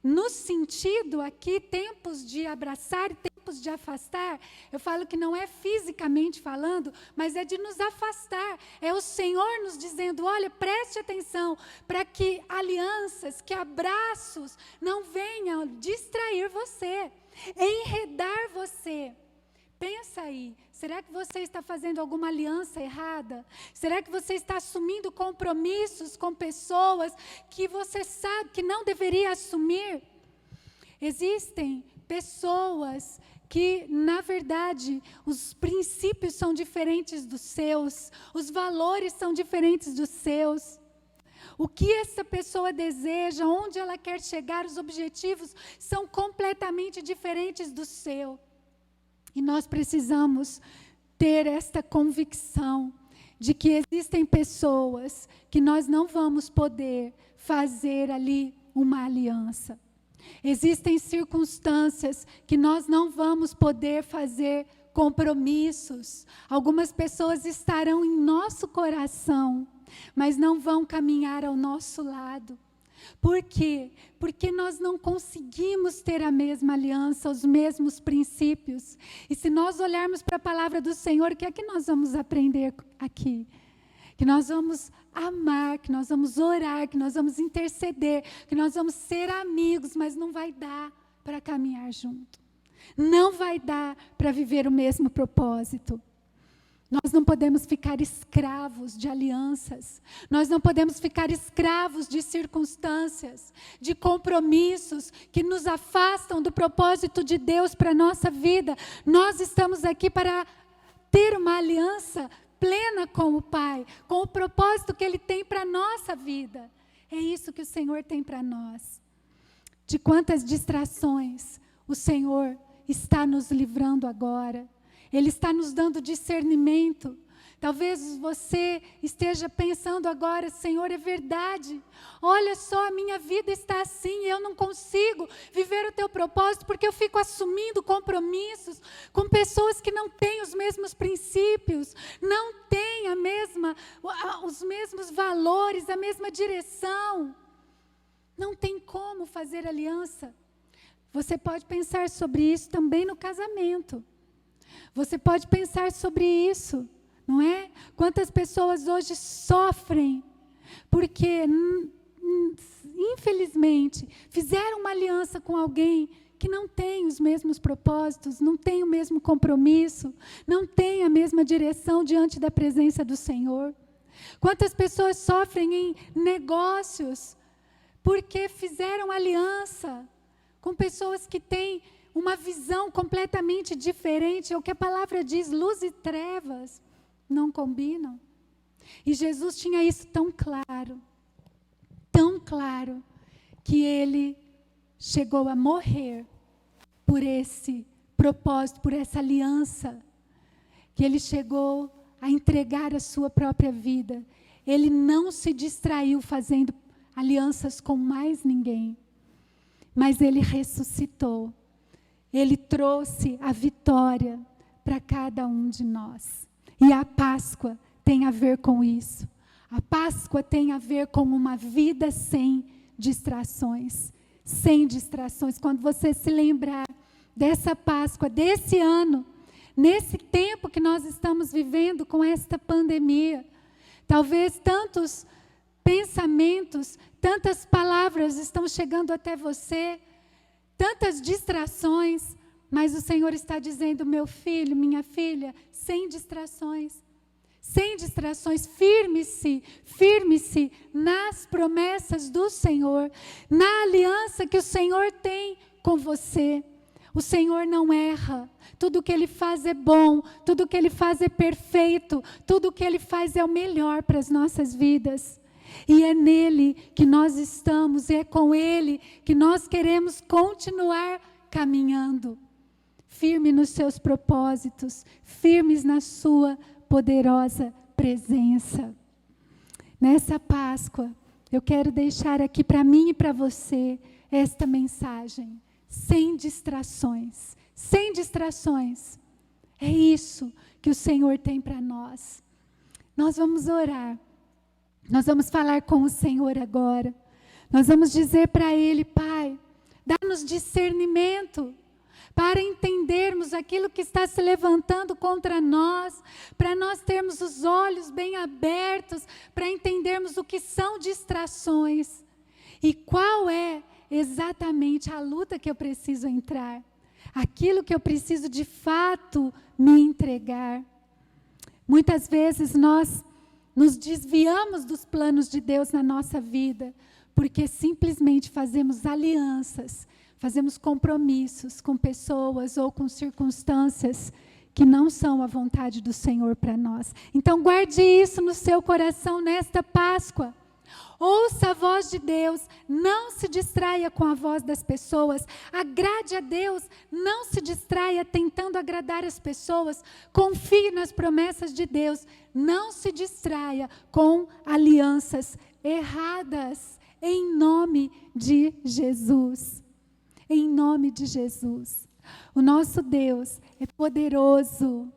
B: No sentido aqui, tempos de abraçar e tempos de afastar, eu falo que não é fisicamente falando, mas é de nos afastar. É o Senhor nos dizendo, olha, preste atenção, para que alianças, que abraços não venham distrair você, enredar você. Pensa aí, será que você está fazendo alguma aliança errada? Será que você está assumindo compromissos com pessoas que você sabe que não deveria assumir? Existem pessoas que, na verdade, os princípios são diferentes dos seus, os valores são diferentes dos seus. O que essa pessoa deseja, onde ela quer chegar, os objetivos são completamente diferentes do seu. E nós precisamos ter esta convicção de que existem pessoas que nós não vamos poder fazer ali uma aliança. Existem circunstâncias que nós não vamos poder fazer compromissos. Algumas pessoas estarão em nosso coração, mas não vão caminhar ao nosso lado. Por quê? Porque nós não conseguimos ter a mesma aliança, os mesmos princípios. E se nós olharmos para a palavra do Senhor, o que é que nós vamos aprender aqui? Que nós vamos amar, que nós vamos orar, que nós vamos interceder, que nós vamos ser amigos, mas não vai dar para caminhar junto. Não vai dar para viver o mesmo propósito. Nós não podemos ficar escravos de alianças. Nós não podemos ficar escravos de circunstâncias, de compromissos que nos afastam do propósito de Deus para a nossa vida. Nós estamos aqui para ter uma aliança plena com o Pai, com o propósito que Ele tem para a nossa vida. É isso que o Senhor tem para nós. De quantas distrações o Senhor está nos livrando agora. Ele está nos dando discernimento. Talvez você esteja pensando agora, Senhor, é verdade. Olha só, a minha vida está assim, eu não consigo viver o teu propósito porque eu fico assumindo compromissos com pessoas que não têm os mesmos princípios, não têm os mesmos valores, a mesma direção. Não tem como fazer aliança. Você pode pensar sobre isso também no casamento. Você pode pensar sobre isso, não é? Quantas pessoas hoje sofrem porque, infelizmente, fizeram uma aliança com alguém que não tem os mesmos propósitos, não tem o mesmo compromisso, não tem a mesma direção diante da presença do Senhor. Quantas pessoas sofrem em negócios porque fizeram aliança com pessoas que têm uma visão completamente diferente. É o que a palavra diz, luz e trevas não combinam. E Jesus tinha isso tão claro, que Ele chegou a morrer por esse propósito, por essa aliança, que Ele chegou a entregar a sua própria vida. Ele não se distraiu fazendo alianças com mais ninguém, mas Ele ressuscitou. Ele trouxe a vitória para cada um de nós. E a Páscoa tem a ver com isso. A Páscoa tem a ver com uma vida sem distrações. Sem distrações. Quando você se lembrar dessa Páscoa, desse ano, nesse tempo que nós estamos vivendo com esta pandemia, talvez tantos pensamentos, tantas palavras estão chegando até você, tantas distrações, mas o Senhor está dizendo, meu filho, minha filha, sem distrações, firme-se nas promessas do Senhor, na aliança que o Senhor tem com você. O Senhor não erra, tudo o que Ele faz é bom, tudo o que Ele faz é perfeito, tudo o que Ele faz é o melhor para as nossas vidas. E é nele que nós estamos, e é com ele que nós queremos continuar caminhando. Firme nos seus propósitos, firmes na sua poderosa presença. Nessa Páscoa, eu quero deixar aqui para mim e para você esta mensagem. Sem distrações. Sem distrações. É isso que o Senhor tem para nós. Nós vamos orar. Nós vamos falar com o Senhor agora. Nós vamos dizer para Ele, Pai, dá-nos discernimento para entendermos aquilo que está se levantando contra nós, para nós termos os olhos bem abertos, para entendermos o que são distrações e qual é exatamente a luta que eu preciso entrar, aquilo que eu preciso de fato me entregar. Muitas vezes nós nos desviamos dos planos de Deus na nossa vida, porque simplesmente fazemos alianças, fazemos compromissos com pessoas ou com circunstâncias que não são a vontade do Senhor para nós. Então guarde isso no seu coração nesta Páscoa. Ouça a voz de Deus, não se distraia com a voz das pessoas, agrade a Deus, não se distraia tentando agradar as pessoas, confie nas promessas de Deus, não se distraia com alianças erradas, em nome de Jesus. Em nome de Jesus. O nosso Deus é poderoso,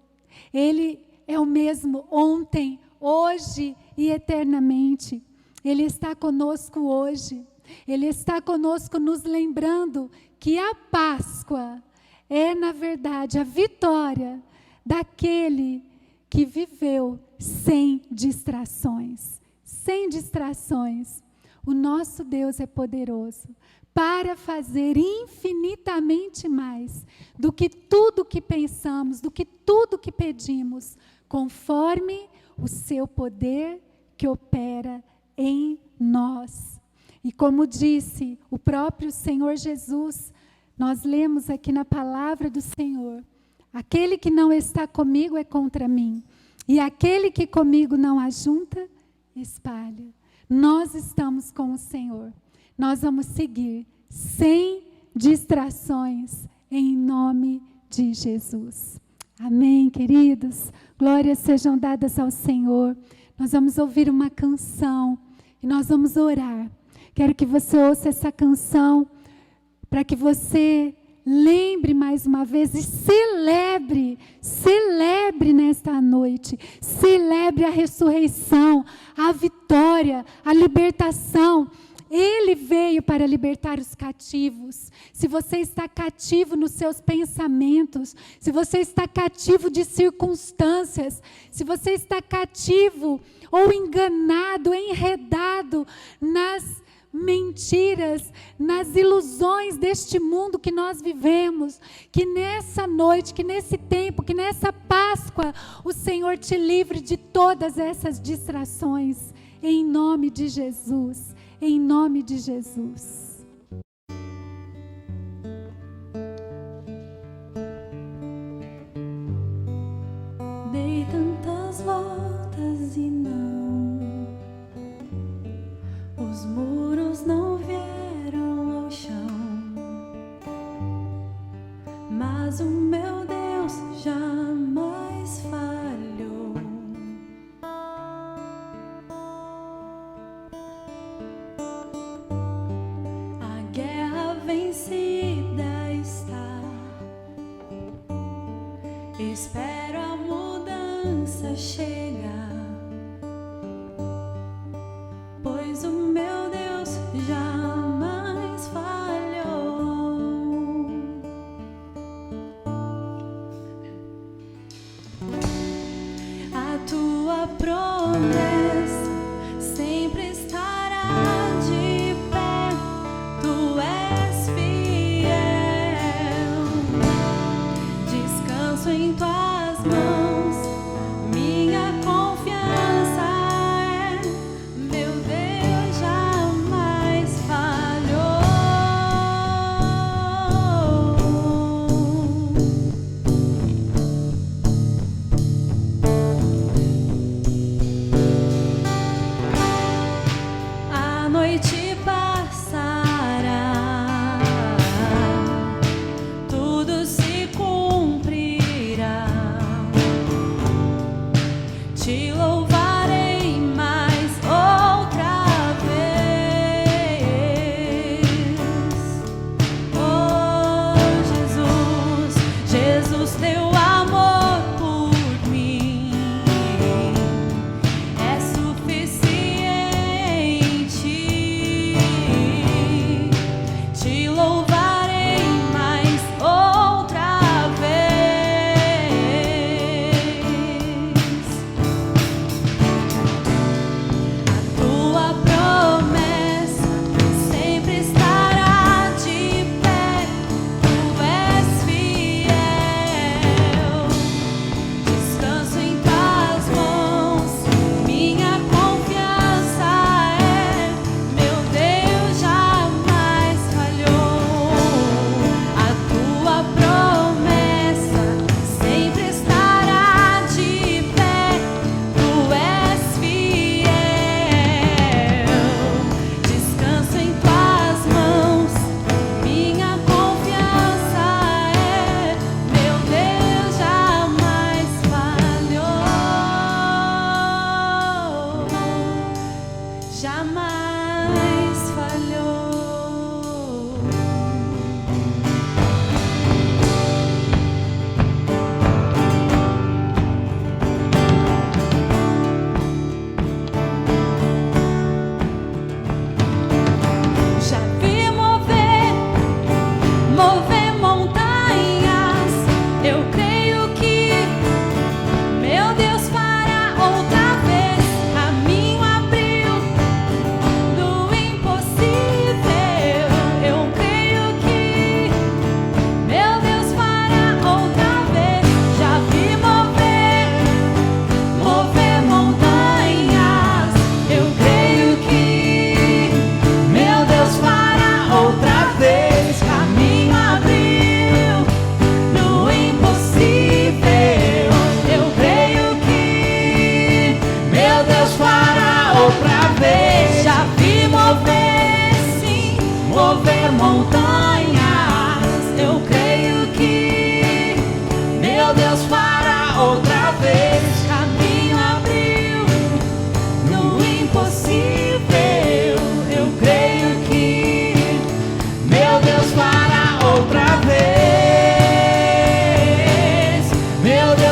B: Ele é o mesmo ontem, hoje e eternamente. Ele está conosco hoje, Ele está conosco nos lembrando que a Páscoa é, na verdade, a vitória daquele que viveu sem distrações. Sem distrações. O nosso Deus é poderoso para fazer infinitamente mais do que tudo que pensamos, do que tudo que pedimos, conforme o seu poder que opera em nós. E como disse o próprio Senhor Jesus, nós lemos aqui na palavra do Senhor, aquele que não está comigo é contra mim, e aquele que comigo não ajunta, espalha. Nós estamos com o Senhor, nós vamos seguir sem distrações, em nome de Jesus. Amém, queridos? Glórias sejam dadas ao Senhor. Nós vamos ouvir uma canção e nós vamos orar. Quero que você ouça essa canção para que você lembre mais uma vez e celebre nesta noite, celebre a ressurreição, a vitória, a libertação. Ele veio para libertar os cativos. Se você está cativo nos seus pensamentos, se você está cativo de circunstâncias, se você está cativo ou enganado, enredado nas mentiras, nas ilusões deste mundo que nós vivemos, que nessa noite, que nesse tempo, que nessa Páscoa, o Senhor te livre de todas essas distrações, em nome de Jesus. Em nome de Jesus.
C: Dei tantas voltas e não, os muros não vieram ao chão, mas o meu Deus jamais falhou. Vencida está, espero a mudança chegar, pois o meu Deus jamais falhou. A tua promessa sempre estará de pé, tu és em tuas mãos, minha confiança é, meu Deus jamais falhou.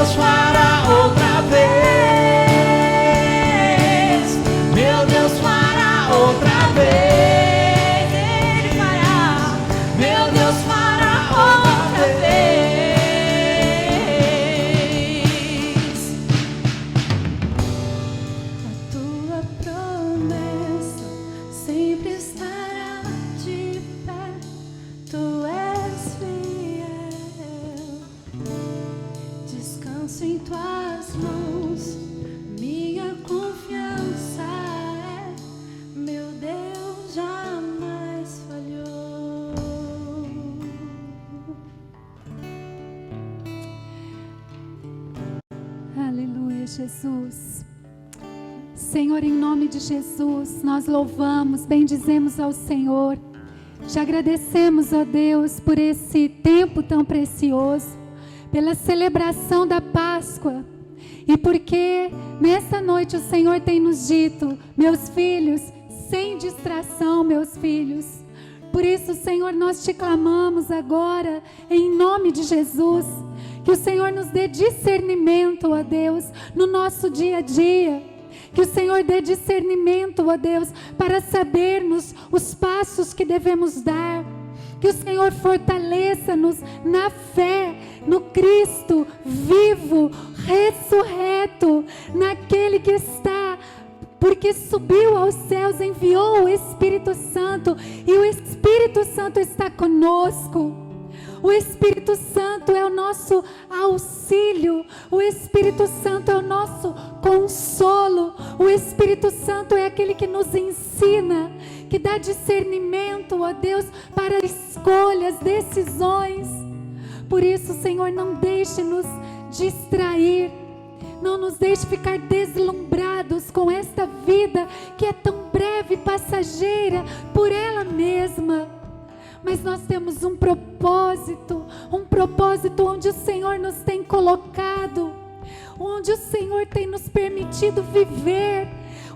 A: Deus fará outra vez. Meu Deus fará outra vez. Ele fará. Meu Deus fará outra vez.
C: A tua promessa sempre estará de pé. Tu és fiel. Descanso em tuas mãos. Minha confiança é. Meu Deus jamais falhou.
B: Aleluia, Jesus. Senhor, em nome de Jesus, nós louvamos, bendizemos ao Senhor. Te agradecemos, ó Deus, por esse tempo tão precioso, pela celebração da Páscoa. E porque nessa noite o Senhor tem nos dito: meus filhos, sem distração, meus filhos. Por isso, Senhor, nós te clamamos agora, em nome de Jesus, que o Senhor nos dê discernimento, ó Deus, no nosso dia a dia. Que o Senhor dê discernimento, ó Deus, para sabermos os passos que devemos dar. Que o Senhor fortaleça-nos na fé, no Cristo vivo, ressurreto, naquele que está, porque subiu aos céus, enviou o Espírito Santo, e o Espírito Santo está conosco. O Espírito Santo é o nosso auxílio, o Espírito Santo é o nosso consolo, o Espírito Santo é aquele que nos ensina, que dá discernimento, ó Deus, para escolhas, decisões. Por isso, Senhor, não deixe nos distrair, não nos deixe ficar deslumbrados com esta vida que é tão breve e passageira por ela mesma. Mas nós temos um propósito onde o Senhor nos tem colocado, onde o Senhor tem nos permitido viver.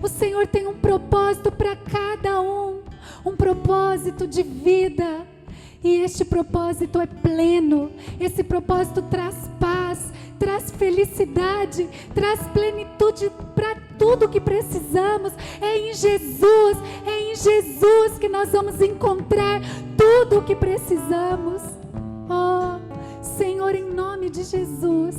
B: O Senhor tem um propósito para cada um propósito de vida. E este propósito é pleno, esse propósito traz paz, traz felicidade, traz plenitude para tudo que precisamos. É em Jesus que nós vamos encontrar tudo o que precisamos. Oh, Senhor, em nome de Jesus,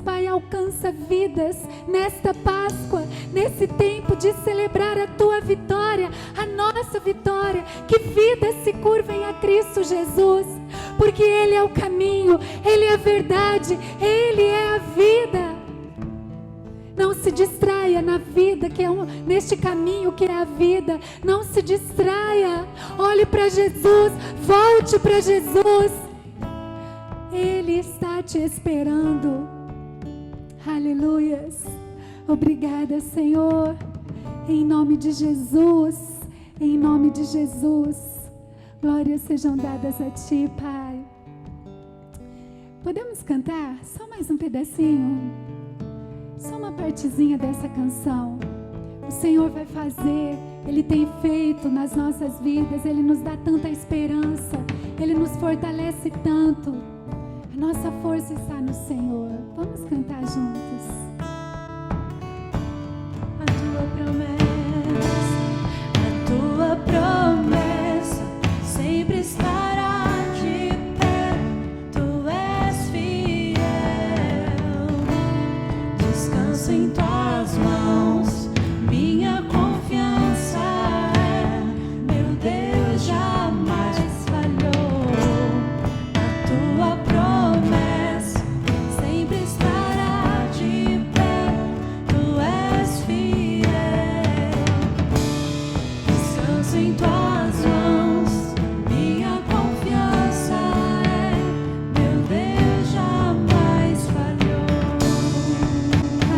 B: Pai, alcança vidas nesta Páscoa, nesse tempo de celebrar a Tua vitória, a nossa vitória. Que vidas se curvem a Cristo Jesus, porque Ele é o caminho, Ele é a verdade, Ele é a vida. Não se distraia na vida, neste caminho que é a vida. Não se distraia. Olhe para Jesus, volte para Jesus. Ele está te esperando. Aleluias. Obrigada, Senhor. Em nome de Jesus. Em nome de Jesus. Glórias sejam dadas a Ti, Pai. Podemos cantar só mais um pedacinho? Só uma partezinha dessa canção. O Senhor vai fazer, Ele tem feito nas nossas vidas, Ele nos dá tanta esperança, Ele nos fortalece tanto. A nossa força está no Senhor. Vamos cantar juntos.
C: A tua promessa sempre estará de pé. Tu és fiel. Descanso em tuas mãos. Minha confiança é. Meu Deus jamais falhou. A tua promessa sempre estará de pé. Tu és fiel. Descanso em tuas mãos. Minha confiança é. Meu Deus jamais falhou.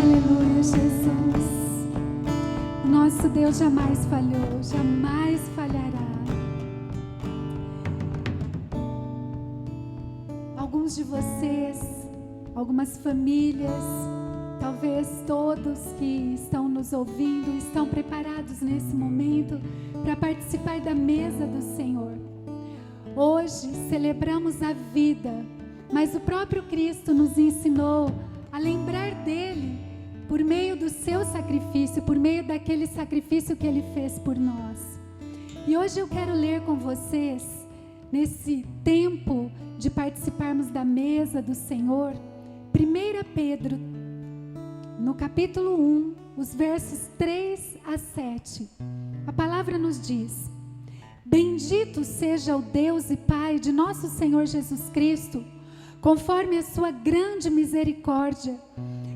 B: Aleluia, Jesus. Nosso Deus jamais falhou, jamais falhará. Alguns de vocês, algumas famílias, talvez todos que estão nos ouvindo, estão preparados nesse momento para participar da mesa do Senhor. Hoje celebramos a vida, mas o próprio Cristo nos ensinou a lembrar dele por meio do seu sacrifício, por meio daquele sacrifício que ele fez por nós. E hoje eu quero ler com vocês, nesse tempo de participarmos da mesa do Senhor, 1 Pedro, no capítulo 1, os versos 3 a 7. A palavra nos diz: Bendito seja o Deus e Pai de nosso Senhor Jesus Cristo, conforme a sua grande misericórdia,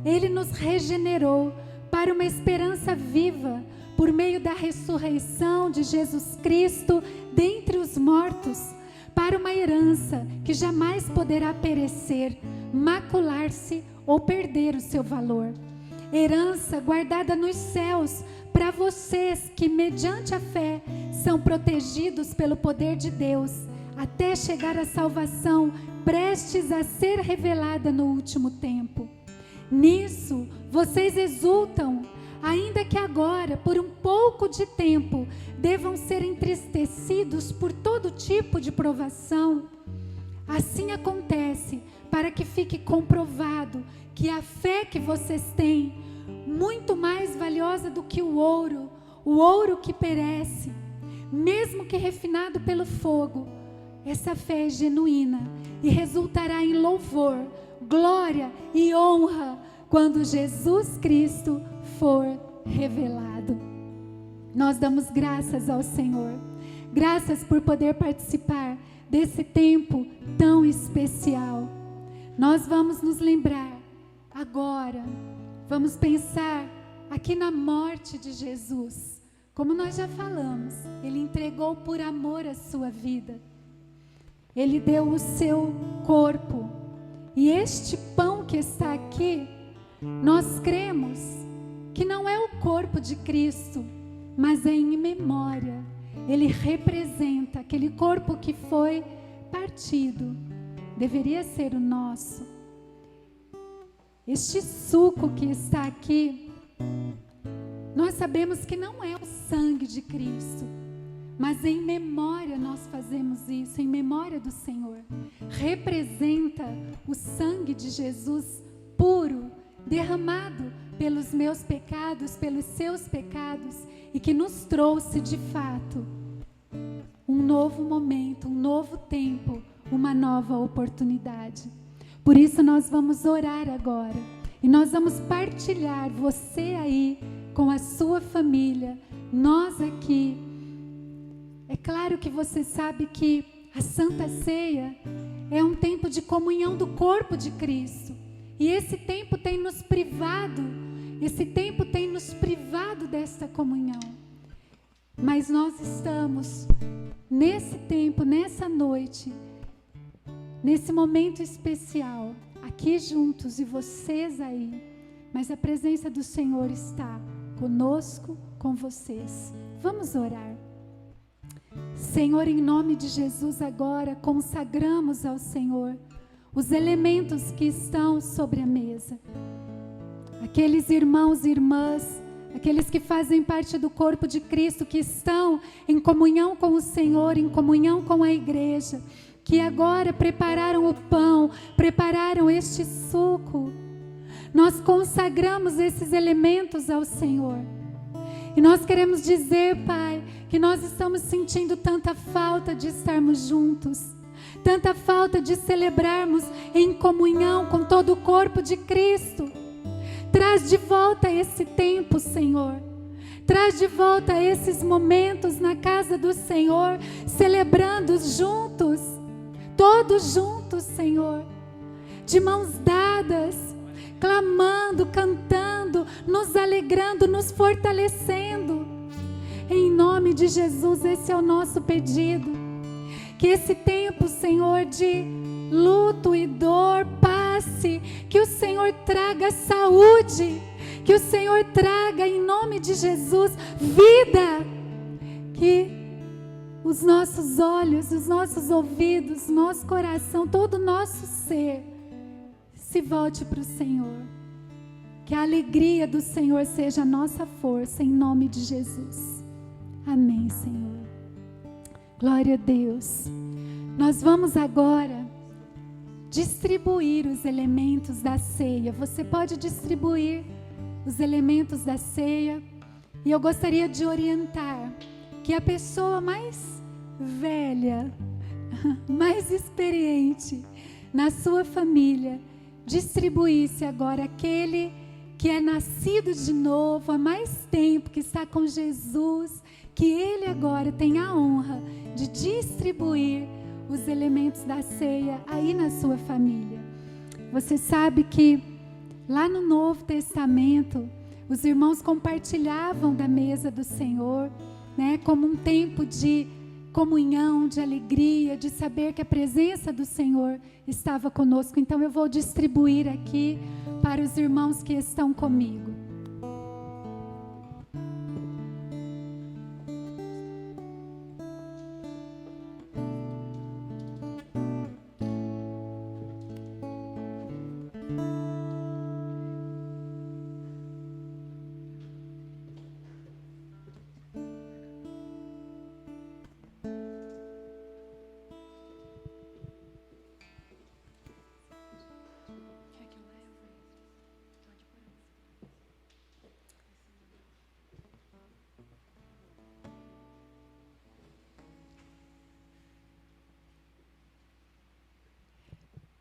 B: Ele nos regenerou para uma esperança viva, por meio da ressurreição de Jesus Cristo dentre os mortos, para uma herança que jamais poderá perecer, macular-se ou perder o seu valor. Herança guardada nos céus para vocês que, mediante a fé, são protegidos pelo poder de Deus, até chegar à salvação prestes a ser revelada no último tempo. Nisso vocês exultam, ainda que agora, por um pouco de tempo, devam ser entristecidos por todo tipo de provação. Assim acontece para que fique comprovado que a fé que vocês têm, muito mais valiosa do que o ouro que perece, mesmo que refinado pelo fogo, essa fé é genuína e resultará em louvor, glória e honra quando Jesus Cristo for revelado. Nós damos graças ao Senhor, graças por poder participar desse tempo tão especial. Nós vamos nos lembrar agora, vamos pensar aqui na morte de Jesus. Como nós já falamos, Ele entregou por amor a sua vida. Ele deu o seu corpo. E este pão que está aqui, nós cremos que não é o corpo de Cristo, mas é em memória. Ele representa aquele corpo que foi partido. Deveria ser o nosso. Este suco que está aqui, nós sabemos que não é o sangue de Cristo, mas em memória nós fazemos isso, em memória do Senhor. Representa o sangue de Jesus puro, derramado pelos meus pecados, pelos seus pecados, e que nos trouxe de fato um novo momento, um novo tempo, uma nova oportunidade. Por isso nós vamos orar agora, e nós vamos partilhar, você aí com a sua família, nós aqui. É claro que você sabe que a Santa Ceia é um tempo de comunhão do corpo de Cristo. E esse tempo tem nos privado, desta comunhão. Mas nós estamos nesse tempo, nessa noite, nesse momento especial, aqui juntos e vocês aí. Mas a presença do Senhor está conosco, com vocês. Vamos orar. Senhor, em nome de Jesus, agora consagramos ao Senhor os elementos que estão sobre a mesa. Aqueles irmãos e irmãs, aqueles que fazem parte do corpo de Cristo, que estão em comunhão com o Senhor, em comunhão com a igreja, que agora prepararam o pão, prepararam este suco. Nós consagramos esses elementos ao Senhor. E nós queremos dizer, Pai, que nós estamos sentindo tanta falta de estarmos juntos, tanta falta de celebrarmos em comunhão com todo o corpo de Cristo. Traz de volta esse tempo, Senhor. Traz de volta esses momentos na casa do Senhor, celebrando juntos, todos juntos, Senhor, de mãos dadas, clamando, cantando, nos alegrando, nos fortalecendo. Em nome de Jesus, esse é o nosso pedido. Que esse tempo, Senhor, de luto e dor passe. Que o Senhor traga saúde. Que o Senhor traga, em nome de Jesus, vida. Que os nossos olhos, os nossos ouvidos, nosso coração, todo o nosso ser se volte para o Senhor. Que a alegria do Senhor seja a nossa força, em nome de Jesus. Amém, Senhor. Glória a Deus. Nós vamos agora distribuir os elementos da ceia. Você pode distribuir os elementos da ceia. E eu gostaria de orientar que a pessoa mais velha, mais experiente na sua família, distribuísse agora aquele que é nascido de novo há mais tempo, que está com Jesus, que ele agora tem a honra de distribuir os elementos da ceia aí na sua família. Você sabe que lá no Novo Testamento, os irmãos compartilhavam da mesa do Senhor, né, como um tempo de comunhão, de alegria, de saber que a presença do Senhor estava conosco. Então eu vou distribuir aqui para os irmãos que estão comigo.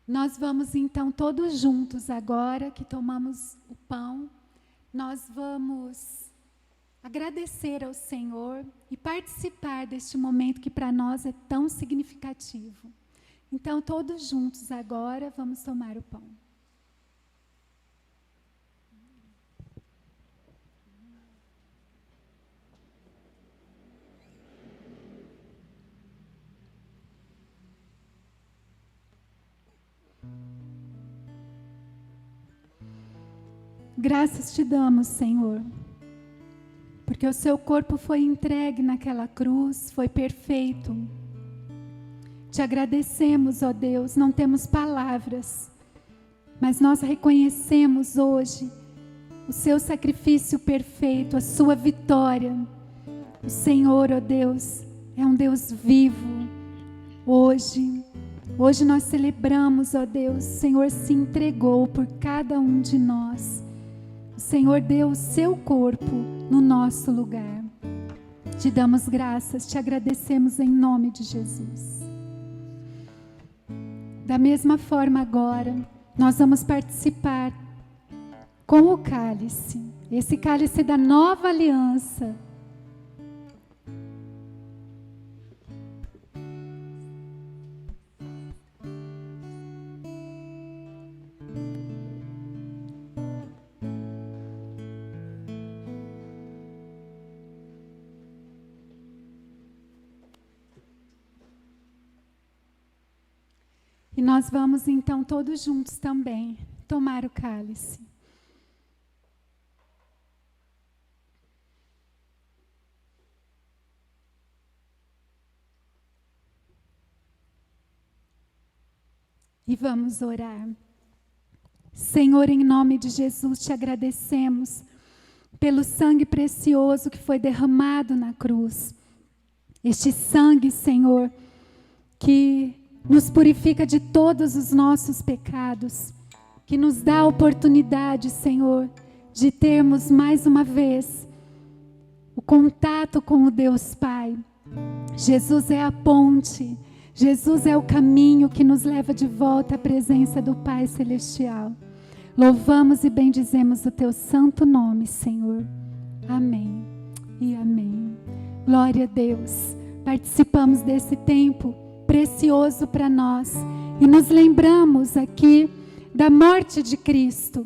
B: Nós vamos então todos juntos agora que tomamos o pão, nós vamos agradecer ao Senhor e participar deste momento que para nós é tão significativo. Então todos juntos agora vamos tomar o pão. Graças te damos, Senhor, porque o seu corpo foi entregue naquela cruz, foi perfeito. Te agradecemos, ó Deus, não temos palavras, mas nós reconhecemos hoje o seu sacrifício perfeito, a sua vitória. O Senhor, ó Deus, é um Deus vivo. Hoje nós celebramos, ó Deus, o Senhor se entregou por cada um de nós. O Senhor deu o seu corpo no nosso lugar. Te damos graças, te agradecemos em nome de Jesus. Da mesma forma agora, nós vamos participar com o cálice. Esse cálice da nova aliança. E nós vamos então todos juntos também tomar o cálice. E vamos orar. Senhor, em nome de Jesus, te agradecemos pelo sangue precioso que foi derramado na cruz. Este sangue, Senhor, que nos purifica de todos os nossos pecados, que nos dá a oportunidade, Senhor, de termos mais uma vez o contato com o Deus Pai. Jesus é a ponte, Jesus é o caminho que nos leva de volta à presença do Pai Celestial. Louvamos e bendizemos o teu santo nome, Senhor. Amém e amém. Glória a Deus. Participamos desse tempo precioso para nós e nos lembramos aqui da morte de Cristo,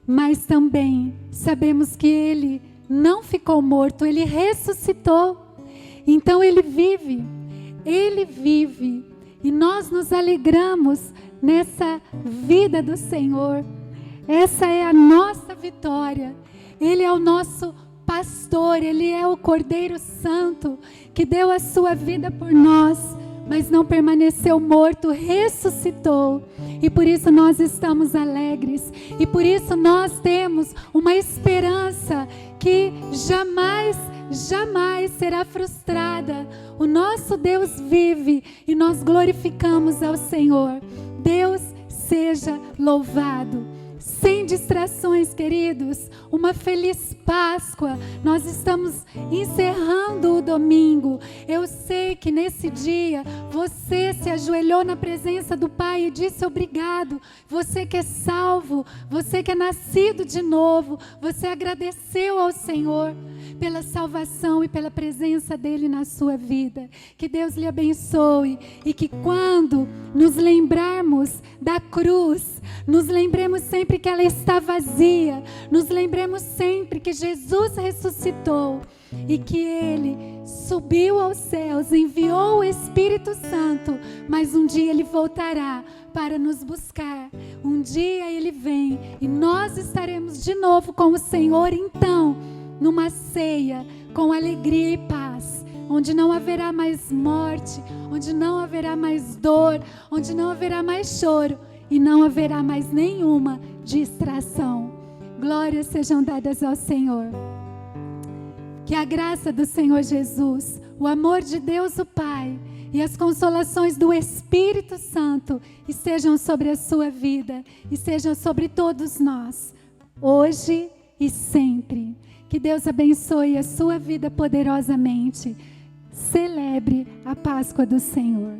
B: mas também sabemos que Ele não ficou morto, Ele ressuscitou. Então Ele vive e nós nos alegramos nessa vida do Senhor. Essa é a nossa vitória. Ele é o nosso pastor, Ele é o Cordeiro Santo que deu a sua vida por nós, mas não permaneceu morto, ressuscitou. E por isso nós estamos alegres. E por isso nós temos uma esperança que jamais será frustrada. O nosso Deus vive e nós glorificamos ao Senhor. Deus seja louvado. Sem distrações, queridos, uma feliz Páscoa. Nós estamos encerrando o domingo. Eu sei que nesse dia você se ajoelhou na presença do Pai e disse obrigado. Você que é salvo, você que é nascido de novo, você agradeceu ao Senhor pela salvação e pela presença dele na sua vida. Que Deus lhe abençoe e que quando nos lembrarmos da cruz, nos lembremos sempre que ela está vazia, nos lembremos sempre que Jesus ressuscitou e que ele subiu aos céus, enviou o Espírito Santo, mas um dia ele voltará para nos buscar. Um dia ele vem e nós estaremos de novo com o Senhor, então, numa ceia com alegria e paz, onde não haverá mais morte, onde não haverá mais dor, onde não haverá mais choro e não haverá mais nenhuma distração. Glórias sejam dadas ao Senhor. Que a graça do Senhor Jesus, o amor de Deus o Pai e as consolações do Espírito Santo estejam sobre a sua vida, estejam sobre todos nós, hoje e sempre. Que Deus abençoe a sua vida poderosamente. Celebre a Páscoa do Senhor.